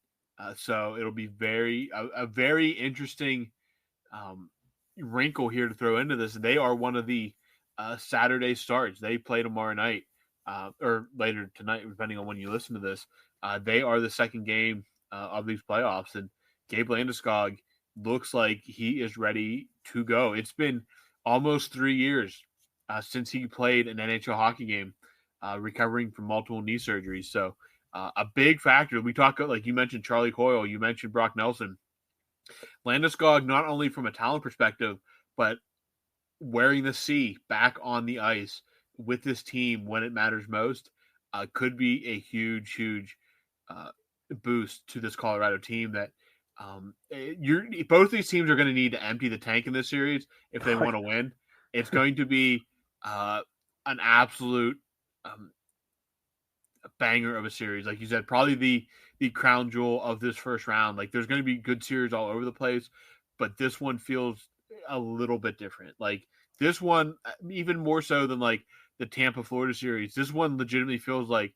Speaker 10: So it'll be a very interesting wrinkle here to throw into this. They are one of the Saturday starts. They play tomorrow night or later tonight, depending on when you listen to this. They are the second game of these playoffs, and Gabe Landeskog looks like he is ready to go. It's been almost 3 years since he played an NHL hockey game, recovering from multiple knee surgeries. So a big factor. We talk, like you mentioned, Charlie Coyle, you mentioned Brock Nelson. Landeskog, not only from a talent perspective, but wearing the C back on the ice with this team when it matters most, could be a huge boost to this Colorado team that both these teams are going to need to empty the tank in this series if they want to win. It's going to be an absolute banger of a series. Like you said, probably the crown jewel of this first round. Like, there's going to be good series all over the place, but this one feels a little bit different. Like, this one, even more so than like the Tampa Florida series, this one legitimately feels like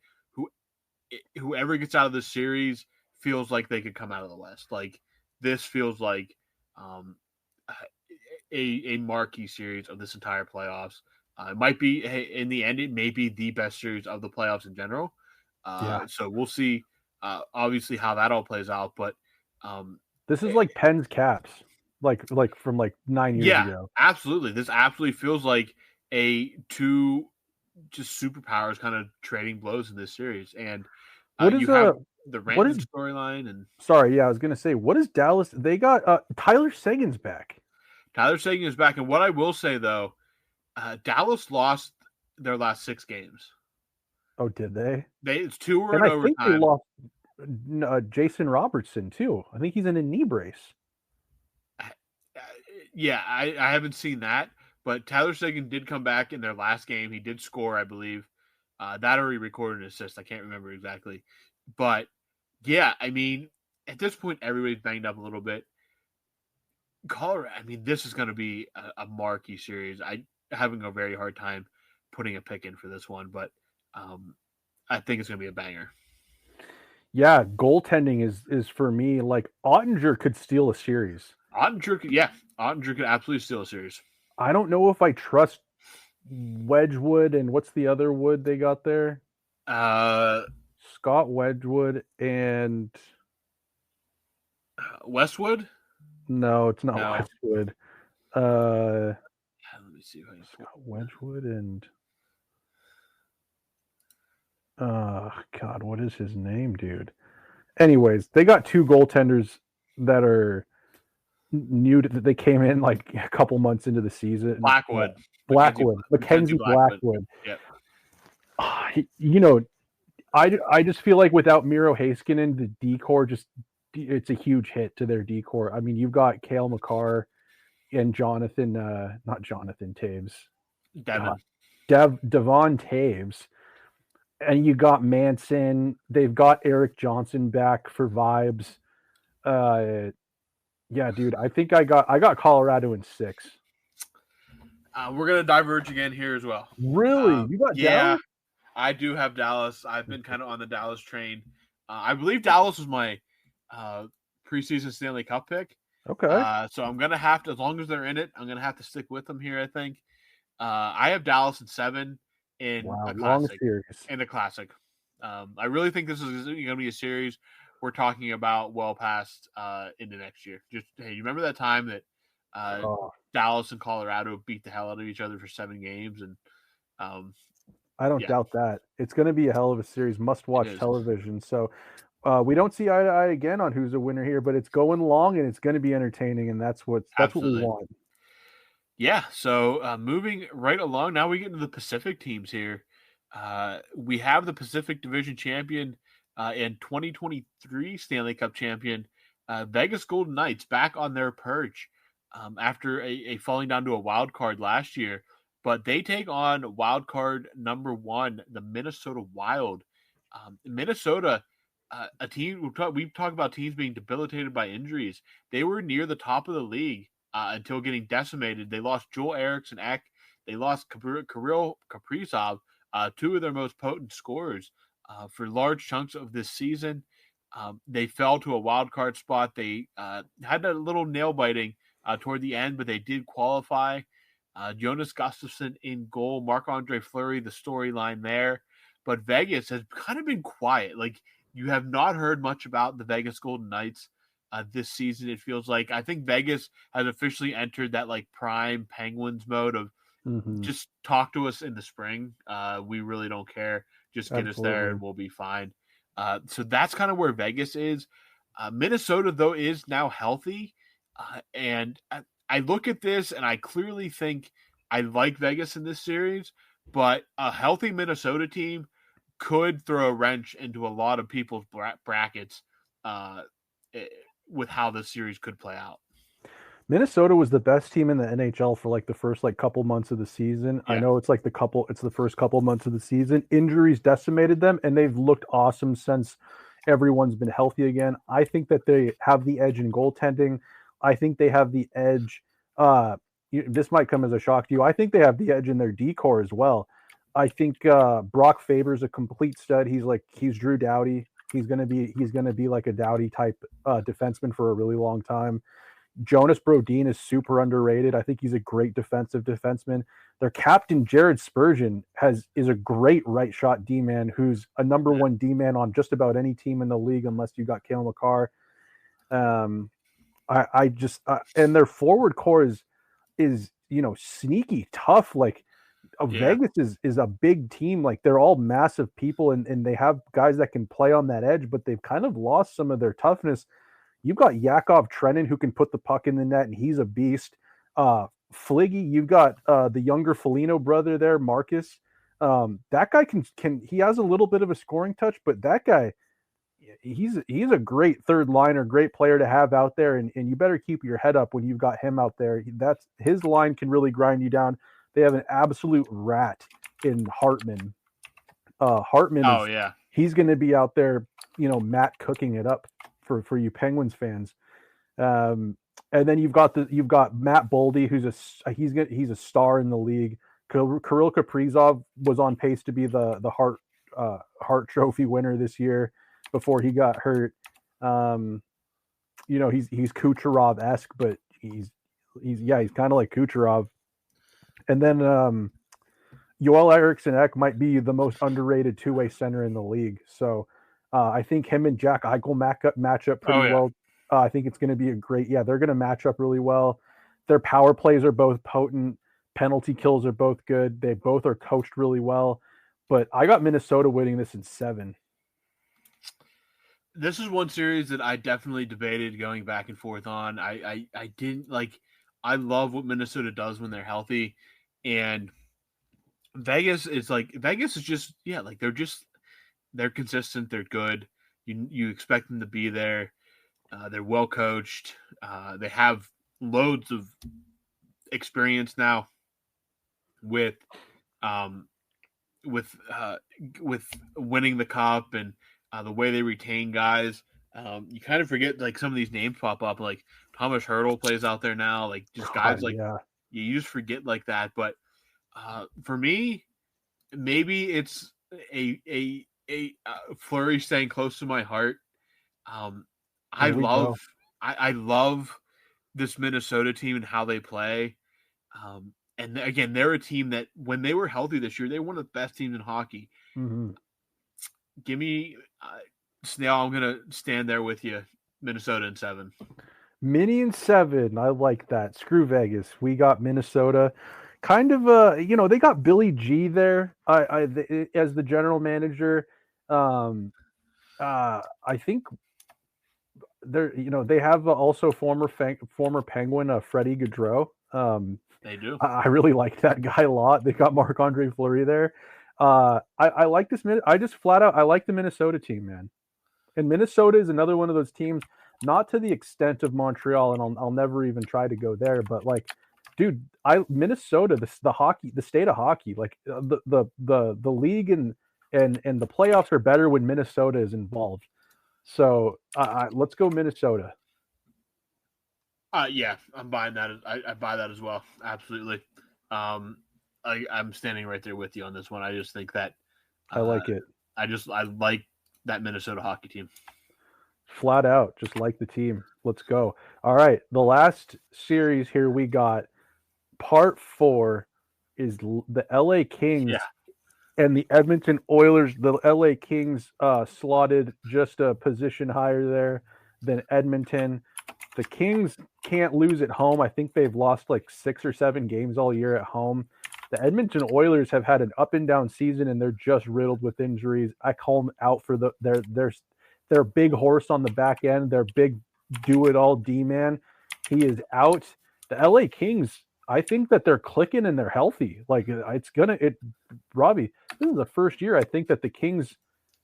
Speaker 10: whoever gets out of this series feels like they could come out of the West. Like, this feels like a marquee series of this entire playoffs. It might be, in the end, it may be the best series of the playoffs in general. So we'll see, obviously, how that all plays out. But
Speaker 11: this is like Penn's Caps, like from like 9 years ago.
Speaker 10: Yeah, absolutely. This absolutely feels like two just superpowers kind of trading blows in this series. And you have the Rantanen storyline. And
Speaker 11: sorry, I was going to say, what is Dallas? They got Tyler Seguin's back.
Speaker 10: Tyler Seguin is back. And what I will say, though, Dallas lost their last 6 games.
Speaker 11: Oh, did they?
Speaker 10: It's 2 were
Speaker 11: and
Speaker 10: in
Speaker 11: I
Speaker 10: overtime.
Speaker 11: think they lost Jason Robertson, too. I think he's in a knee brace.
Speaker 10: Yeah, I haven't seen that. But Tyler Seguin did come back in their last game. He did score, I believe. That or he recorded an assist. I can't remember exactly. But, yeah, I mean, at this point, everybody's banged up a little bit. Colorado, I mean, this is going to be a marquee series. I'm having a very hard time putting a pick in for this one, but I think it's going to be a banger.
Speaker 11: Yeah, goaltending is for me, like, Ottinger could steal a series.
Speaker 10: Ottinger could absolutely steal a series.
Speaker 11: I don't know if I trust Wedgwood and what's the other Wood they got there? Scott Wedgwood and
Speaker 10: Westwood?
Speaker 11: No, it's not Westwood.
Speaker 10: Let me see if I can
Speaker 11: Scott Wedgwood and God, what is his name, dude? Anyways, they got 2 goaltenders that are new that they came in like a couple months into the season.
Speaker 10: Blackwood.
Speaker 11: Mackenzie Blackwood.
Speaker 10: Yep.
Speaker 11: I just feel like without Miro Heiskanen, the D-core it's a huge hit to their D-core. I mean, you've got Cale Makar and not Jonathan Taves. Devon Taves. And you got Manson. They've got Eric Johnson back for vibes. Yeah, dude, I think I got Colorado in 6.
Speaker 10: We're gonna diverge again here as well.
Speaker 11: Really? You got Dallas?
Speaker 10: I do have Dallas. I've been kind of on the Dallas train. I believe Dallas was my preseason Stanley Cup pick.
Speaker 11: Okay.
Speaker 10: So I'm gonna have to, as long as they're in it, I'm gonna have to stick with them here. I think. I have Dallas in 7 in a classic. In the classic. I really think this is gonna be a series we're talking about well past into next year. Just hey, you remember that time that Dallas and Colorado beat the hell out of each other for 7 games, and
Speaker 11: I don't doubt that. It's going to be a hell of a series, must-watch television. So we don't see eye to eye again on who's a winner here, but it's going long and it's going to be entertaining, and that's what we want.
Speaker 10: Yeah. So moving right along, now we get into the Pacific teams here. We have the Pacific Division champion and 2023 Stanley Cup champion, Vegas Golden Knights, back on their perch after a falling down to a wild card last year. But they take on wild card number 1, the Minnesota Wild. Minnesota, a team we've talked about teams being debilitated by injuries. They were near the top of the league until getting decimated. They lost Joel Eriksson Ek. They lost Kirill Kaprizov, 2 of their most potent scorers for large chunks of this season. They fell to a wild card spot. They had a little nail biting toward the end, but they did qualify. Jonas Gustafsson in goal, Marc-Andre Fleury, the storyline there. But Vegas has kind of been quiet. Like, you have not heard much about the Vegas Golden Knights this season, it feels like. I think Vegas has officially entered that, like, prime Penguins mode of just talk to us in the spring. We really don't care. Just get us there and we'll be fine. So that's kind of where Vegas is. Minnesota, though, is now healthy. And I look at this and I clearly think I like Vegas in this series, but a healthy Minnesota team could throw a wrench into a lot of people's brackets with how this series could play out.
Speaker 11: Minnesota was the best team in the NHL for like the first couple months of the season. Yeah. I know it's the first couple months of the season. Injuries decimated them, and they've looked awesome since everyone's been healthy again. I think that they have the edge in goaltending. I think they have the edge. This might come as a shock to you. I think they have the edge in their D-core as well. I think Brock Faber's a complete stud. He's Drew Doughty. He's gonna be like a Doughty type defenseman for a really long time. Jonas Brodin is super underrated. I think he's a great defensive defenseman. Their captain, Jared Spurgeon, is a great right shot D-man who's a number 1 D-man on just about any team in the league unless you got Cale Makar. And their forward core is sneaky tough. Vegas is a big team. Like, they're all massive people and they have guys that can play on that edge, but they've kind of lost some of their toughness. You've got Yakov Trenin who can put the puck in the net, and he's a beast. Fliggy, you've got the younger Foligno brother there, Marcus. That guy can he has a little bit of a scoring touch, but that guy, he's a great third liner, great player to have out there, and you better keep your head up when you've got him out there. That's his line can really grind you down. They have an absolute rat in Hartman. He's going to be out there, Matt cooking it up for you Penguins fans. And then you've got Matt Boldy, he's a star in the league. Kirill Kaprizov was on pace to be the Hart Trophy winner this year before he got hurt. He's Kucherov-esque, but he's kind of like Kucherov. And then Joel Eriksson-Ek might be the most underrated two-way center in the league. So I think him and Jack Eichel match up pretty well. I think it's going to be they're going to match up really well. Their power plays are both potent. Penalty kills are both good. They both are coached really well. But I got Minnesota winning this in 7.
Speaker 10: This is one series that I definitely debated going back and forth on. I didn't like. I love what Minnesota does when they're healthy, and Vegas is just they're consistent. They're good. You expect them to be there. They're well coached. They have loads of experience now with winning the cup and the way they retain guys. You kind of forget like some of these names pop up, like Thomas Hertl plays out there now, like just guys you just forget like that. But for me, maybe it's a Fleury staying close to my heart. I love this Minnesota team and how they play. And again, they're a team that when they were healthy this year, they were one of the best teams in hockey.
Speaker 11: Mm-hmm.
Speaker 10: Give me Snail. I'm going to stand there with you. Minnesota in 7.
Speaker 11: Mini in 7. I like that. Screw Vegas. We got Minnesota. Kind of they got Billy G there as the general manager. I think they have also former Penguin Freddie Gaudreau.
Speaker 10: They do.
Speaker 11: I really like that guy a lot. They got Marc-Andre Fleury there. I like this. I just flat out I like the Minnesota team, man. And Minnesota is another one of those teams, not to the extent of Montreal, and I'll never even try to go there. But like, dude, Minnesota, the state of hockey, like the league and the playoffs are better when Minnesota is involved. So let's go Minnesota.
Speaker 10: Yeah, I'm buying that. I buy that as well. Absolutely. I'm standing right there with you on this one. I just think that
Speaker 11: I like it.
Speaker 10: I like that Minnesota hockey team.
Speaker 11: Flat out, just like the team. Let's go. All right, the last series here we got. Part 4 is the LA Kings and the Edmonton Oilers. The LA Kings slotted just a position higher there than Edmonton. The Kings can't lose at home. I think they've lost like 6 or 7 games all year at home. The Edmonton Oilers have had an up and down season, and they're just riddled with injuries. I call them out for their big horse on the back end. Their big do-it-all D-man. He is out. The LA Kings, I think that they're clicking and they're healthy. Like Robbie, this is the first year I think that the Kings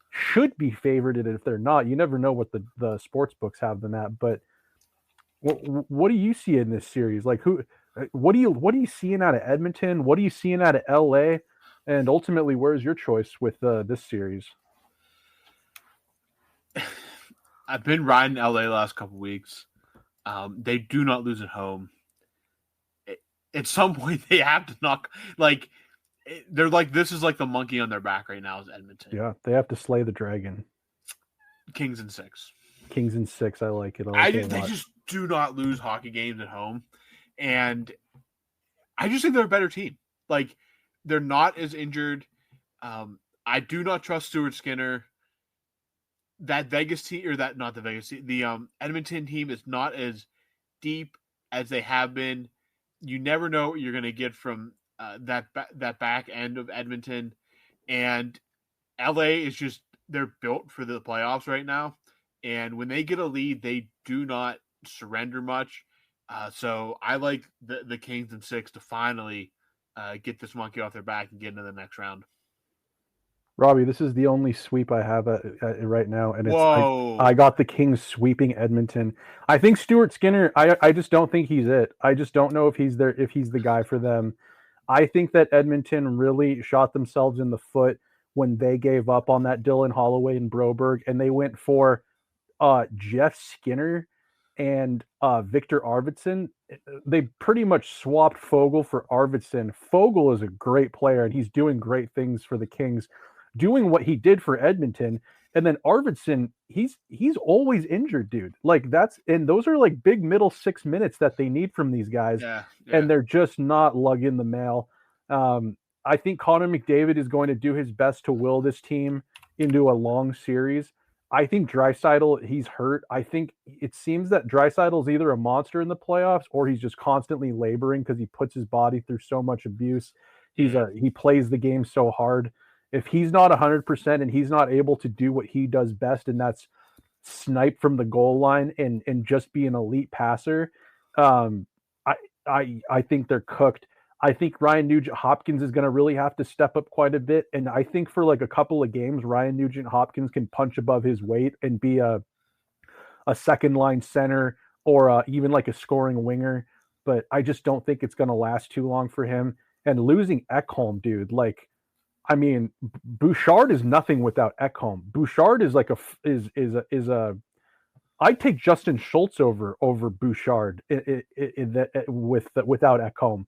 Speaker 11: should be favored. If they're not, you never know what the sports books have them at. But what do you see in this series? Like what are you seeing out of Edmonton? What are you seeing out of LA? And ultimately, where's your choice with this series?
Speaker 10: I've been riding LA the last couple weeks. They do not lose at home. At some point, they have to knock. Like they're like this is like the monkey on their back right now is Edmonton.
Speaker 11: Yeah, they have to slay the dragon.
Speaker 10: Kings in 6.
Speaker 11: Kings in 6. I like it.
Speaker 10: They just do not lose hockey games at home, and I just think they're a better team. Like they're not as injured. I do not trust Stuart Skinner. That Vegas team, or that not the Vegas team, the Edmonton team is not as deep as they have been. You never know what you're going to get from that back end of Edmonton, and LA is just they're built for the playoffs right now. And when they get a lead, they do not surrender much. So I like the Kings in 6 to finally get this monkey off their back and get into the next round.
Speaker 11: Robbie, this is the only sweep I have at right now, and
Speaker 10: Whoa.
Speaker 11: I got the Kings sweeping Edmonton. I think Stuart Skinner. I just don't think he's it. I just don't know if he's the guy for them. I think that Edmonton really shot themselves in the foot when they gave up on that Dylan Holloway and Broberg, and they went for Jeff Skinner and Victor Arvidsson. They pretty much swapped Fogle for Arvidsson. Fogle is a great player, and he's doing great things for the Kings, doing what he did for Edmonton. And then Arvidsson, he's always injured, dude. Like those are like big middle 6 minutes that they need from these guys.
Speaker 10: Yeah.
Speaker 11: And they're just not lugging the mail. I think Connor McDavid is going to do his best to will this team into a long series. I think Draisaitl, he's hurt. I think it seems that Draisaitl's either a monster in the playoffs or he's just constantly laboring because he puts his body through so much abuse. He plays the game so hard. If he's not 100% and he's not able to do what he does best, and that's snipe from the goal line and just be an elite passer, I think they're cooked. I think Ryan Nugent-Hopkins is going to really have to step up quite a bit. And I think for like a couple of games, Ryan Nugent-Hopkins can punch above his weight and be a second line center or even like a scoring winger. But I just don't think it's going to last too long for him. And losing Ekholm, dude, like, I mean, Bouchard is nothing without Ekholm. Bouchard is like I'd take Justin Schultz over Bouchard without Ekholm.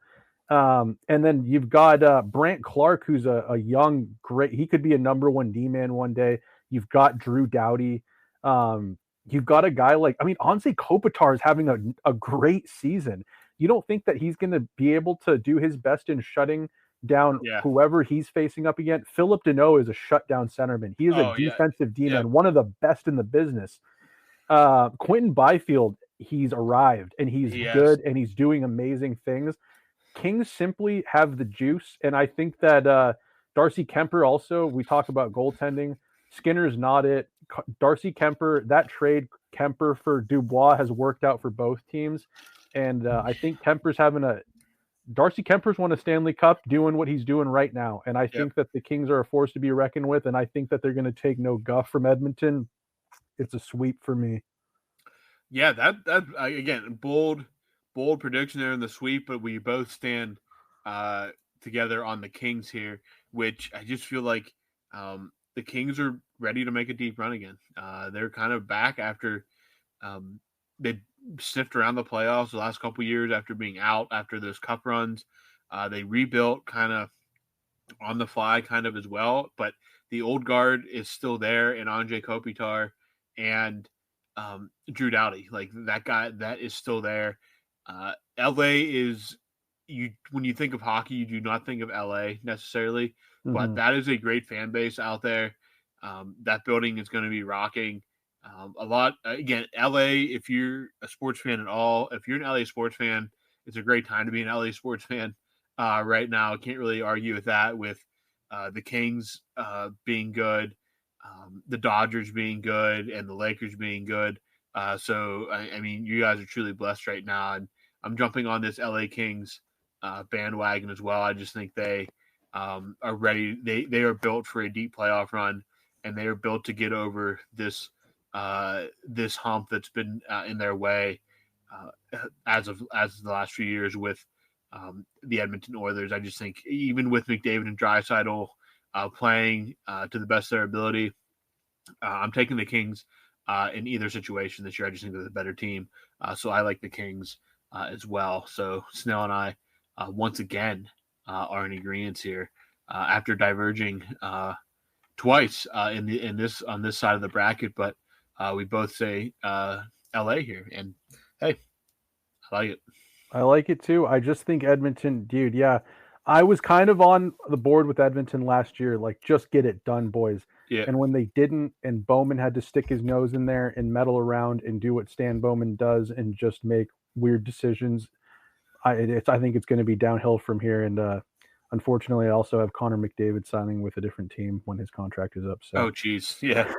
Speaker 11: And then you've got Brant Clark, who's a young, great. He could be a number one D-man one day. You've got Drew Doughty. You've got a guy like, Anze Kopitar is having a great season. You don't think that he's going to be able to do his best in shutting down whoever he's facing up against? Philip Deneau is a shutdown centerman. He is a defensive D-man, one of the best in the business. Quentin Byfield, he's arrived, and he's good, and he's doing amazing things. Kings simply have the juice, and I think that Darcy Kemper also, we talk about goaltending. Skinner's not it. Darcy Kemper, that trade Kemper for Dubois has worked out for both teams, and I think Darcy Kemper's won a Stanley Cup doing what he's doing right now, and I think that the Kings are a force to be reckoned with, and I think that they're going to take no guff from Edmonton. It's a sweep for me.
Speaker 10: Yeah, that again, bold prediction there in the sweep, but we both stand together on the Kings here, which I just feel like the Kings are ready to make a deep run again. They're kind of back after they sniffed around the playoffs the last couple of years after being out after those cup runs. They rebuilt kind of on the fly kind of as well, but the old guard is still there in Anze Kopitar and Drew Doughty. Like that guy, that is still there. LA is when you think of hockey, you do not think of LA necessarily, but that is a great fan base out there. That building is going to be rocking a lot. Again, LA, if you're a sports fan at all, if you're an LA sports fan, it's a great time to be an LA sports fan right now. I can't really argue with that, with the Kings being good, the Dodgers being good, and the Lakers being good. So, I mean, you guys are truly blessed right now. And I'm jumping on this LA Kings bandwagon as well. I just think they are ready. They are built for a deep playoff run, and they are built to get over this hump that's been in their way as the last few years with the Edmonton Oilers. I just think even with McDavid and Draisaitl playing to the best of their ability, I'm taking the Kings in either situation this year. I just think they're the better team. So I like the Kings as well. So Snail and I once again are in agreement here after diverging twice on this side of the bracket, but we both say LA here, and hey, I like it.
Speaker 11: I like it too. I just think Edmonton, dude. Yeah, I was kind of on the board with Edmonton last year. Like, just get it done, boys.
Speaker 10: Yeah.
Speaker 11: And when they didn't, and Bowman had to stick his nose in there and meddle around and do what Stan Bowman does and just make weird decisions, I think it's going to be downhill from here. And unfortunately, I also have Connor McDavid signing with a different team when his contract is up. So.
Speaker 10: Oh, geez. Yeah.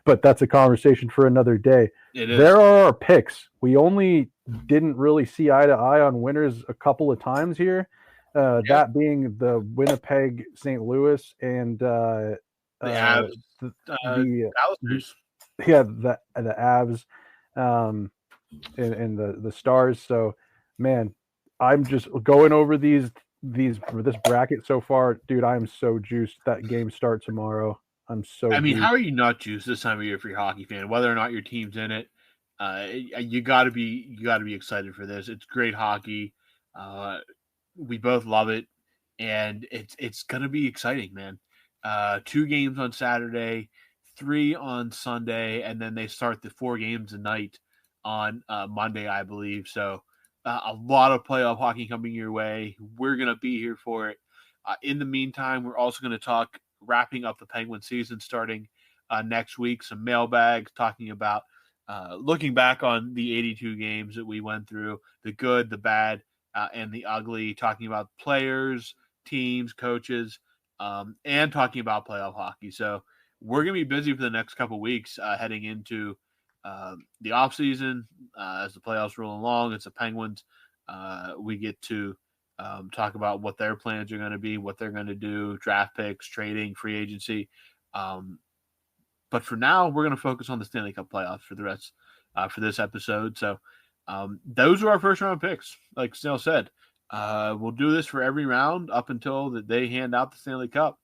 Speaker 11: But that's a conversation for another day.
Speaker 10: It is.
Speaker 11: There are our picks. We only didn't really see eye to eye on winners a couple of times here. That being the Winnipeg St. Louis and
Speaker 10: the Avs,
Speaker 11: the Avs and the Stars. So, man, I'm just going over this bracket so far, dude. I'm so juiced. That game starts tomorrow. I'm so.
Speaker 10: I mean,
Speaker 11: juiced.
Speaker 10: how are you not juiced this time of year for your hockey fan? Whether or not your team's in it, you got to be excited for this. It's great hockey. We both love it, and it's gonna be exciting, man. 2 games on Saturday, 3 on Sunday, and then they start the 4 games a night on Monday, I believe. So a lot of playoff hockey coming your way. We're going to be here for it. In the meantime, we're also going to talk wrapping up the Penguin season starting next week, some mailbags talking about looking back on the 82 games that we went through, the good, the bad, and the ugly, talking about players, teams, coaches, and talking about playoff hockey. So we're going to be busy for the next couple weeks heading into the offseason as the playoffs roll along. It's the Penguins. We get to talk about what their plans are going to be, what they're going to do, draft picks, trading, free agency. But for now, we're going to focus on the Stanley Cup playoffs for the rest for this episode. So those are our first round picks. Like Snail said, we'll do this for every round up until that they hand out the Stanley Cup.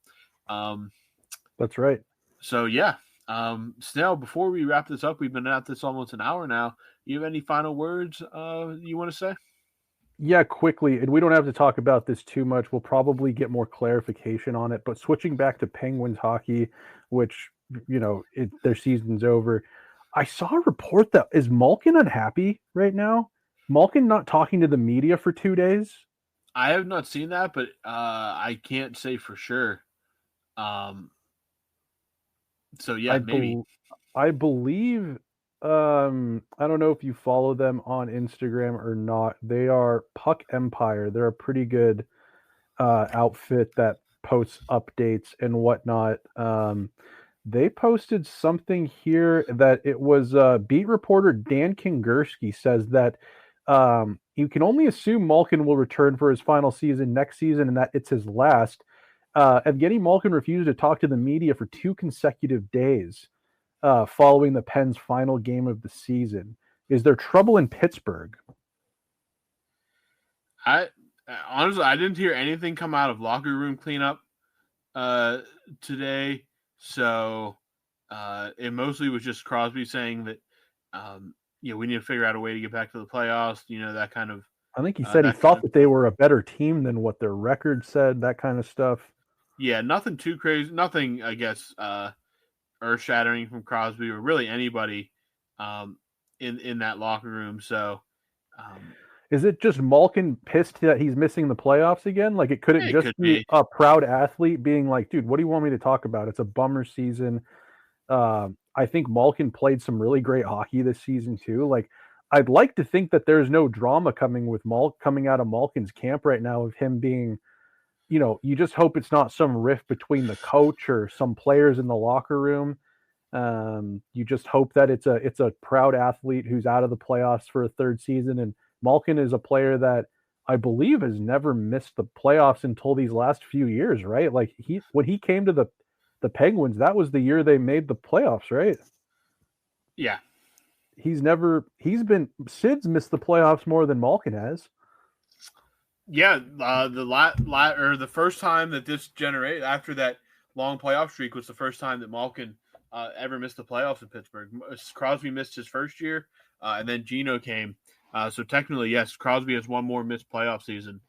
Speaker 11: That's right.
Speaker 10: So, yeah. Snail, before we wrap this up, we've been at this almost an hour now. You have any final words you want to say?
Speaker 11: Yeah, quickly, and we don't have to talk about this too much. We'll probably get more clarification on it. But switching back to Penguins hockey, which, their season's over. I saw a report that is Malkin unhappy right now? Malkin not talking to the media for 2 days?
Speaker 10: I have not seen that, but I can't say for sure. So yeah, maybe.
Speaker 11: I believe. I don't know if you follow them on Instagram or not. They are Puck Empire. They're a pretty good outfit that posts updates and whatnot. They posted something here that it was beat reporter Dan Kingerski says that you can only assume Malkin will return for his final season next season and that it's his last. Evgeny Malkin refused to talk to the media for 2 consecutive days following the Pens' final game of the season. Is there trouble in Pittsburgh?
Speaker 10: Honestly, I didn't hear anything come out of locker room cleanup today. So it mostly was just Crosby saying that, we need to figure out a way to get back to the playoffs, that kind of.
Speaker 11: I think he said he thought that they were a better team than what their record said, that kind of stuff.
Speaker 10: Yeah, nothing too crazy. Nothing, I guess, earth-shattering from Crosby or really anybody in that locker room. So,
Speaker 11: is it just Malkin pissed that he's missing the playoffs again? Like, it couldn't just be a proud athlete being like, dude, what do you want me to talk about? It's a bummer season. I think Malkin played some really great hockey this season too. Like, I'd like to think that there's no drama coming out of Malkin's camp right now of him being, you just hope it's not some rift between the coach or some players in the locker room. You just hope that it's a proud athlete who's out of the playoffs for a 3rd season. And Malkin is a player that I believe has never missed the playoffs until these last few years, right? Like when he came to the Penguins, that was the year they made the playoffs, right?
Speaker 10: Yeah.
Speaker 11: Sid's missed the playoffs more than Malkin has.
Speaker 10: Yeah, the first time that this generated after that long playoff streak was the first time that Malkin ever missed the playoffs in Pittsburgh. Crosby missed his first year, and then Gino came. So technically, yes, Crosby has one more missed playoff season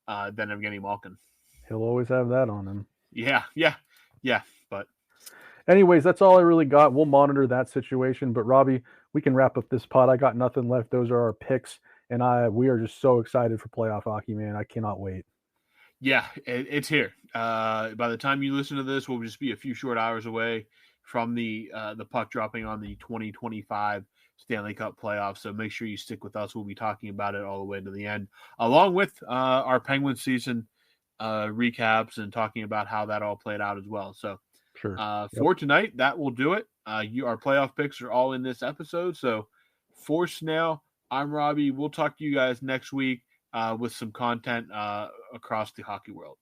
Speaker 10: than Evgeny Malkin.
Speaker 11: He'll always have that on him.
Speaker 10: Yeah. But
Speaker 11: anyways, that's all I really got. We'll monitor that situation. But Robbie, we can wrap up this pod. I got nothing left. Those are our picks. And we are just so excited for playoff hockey, man. I cannot wait.
Speaker 10: Yeah, it's here. By the time you listen to this, we'll just be a few short hours away from the puck dropping on the 2025 Stanley Cup playoffs. So make sure you stick with us. We'll be talking about it all the way to the end, along with our Penguins season recaps and talking about how that all played out as well. So
Speaker 11: sure.
Speaker 10: For tonight, that will do it. Our playoff picks are all in this episode. So for Snail, I'm Robbie. We'll talk to you guys next week with some content across the hockey world.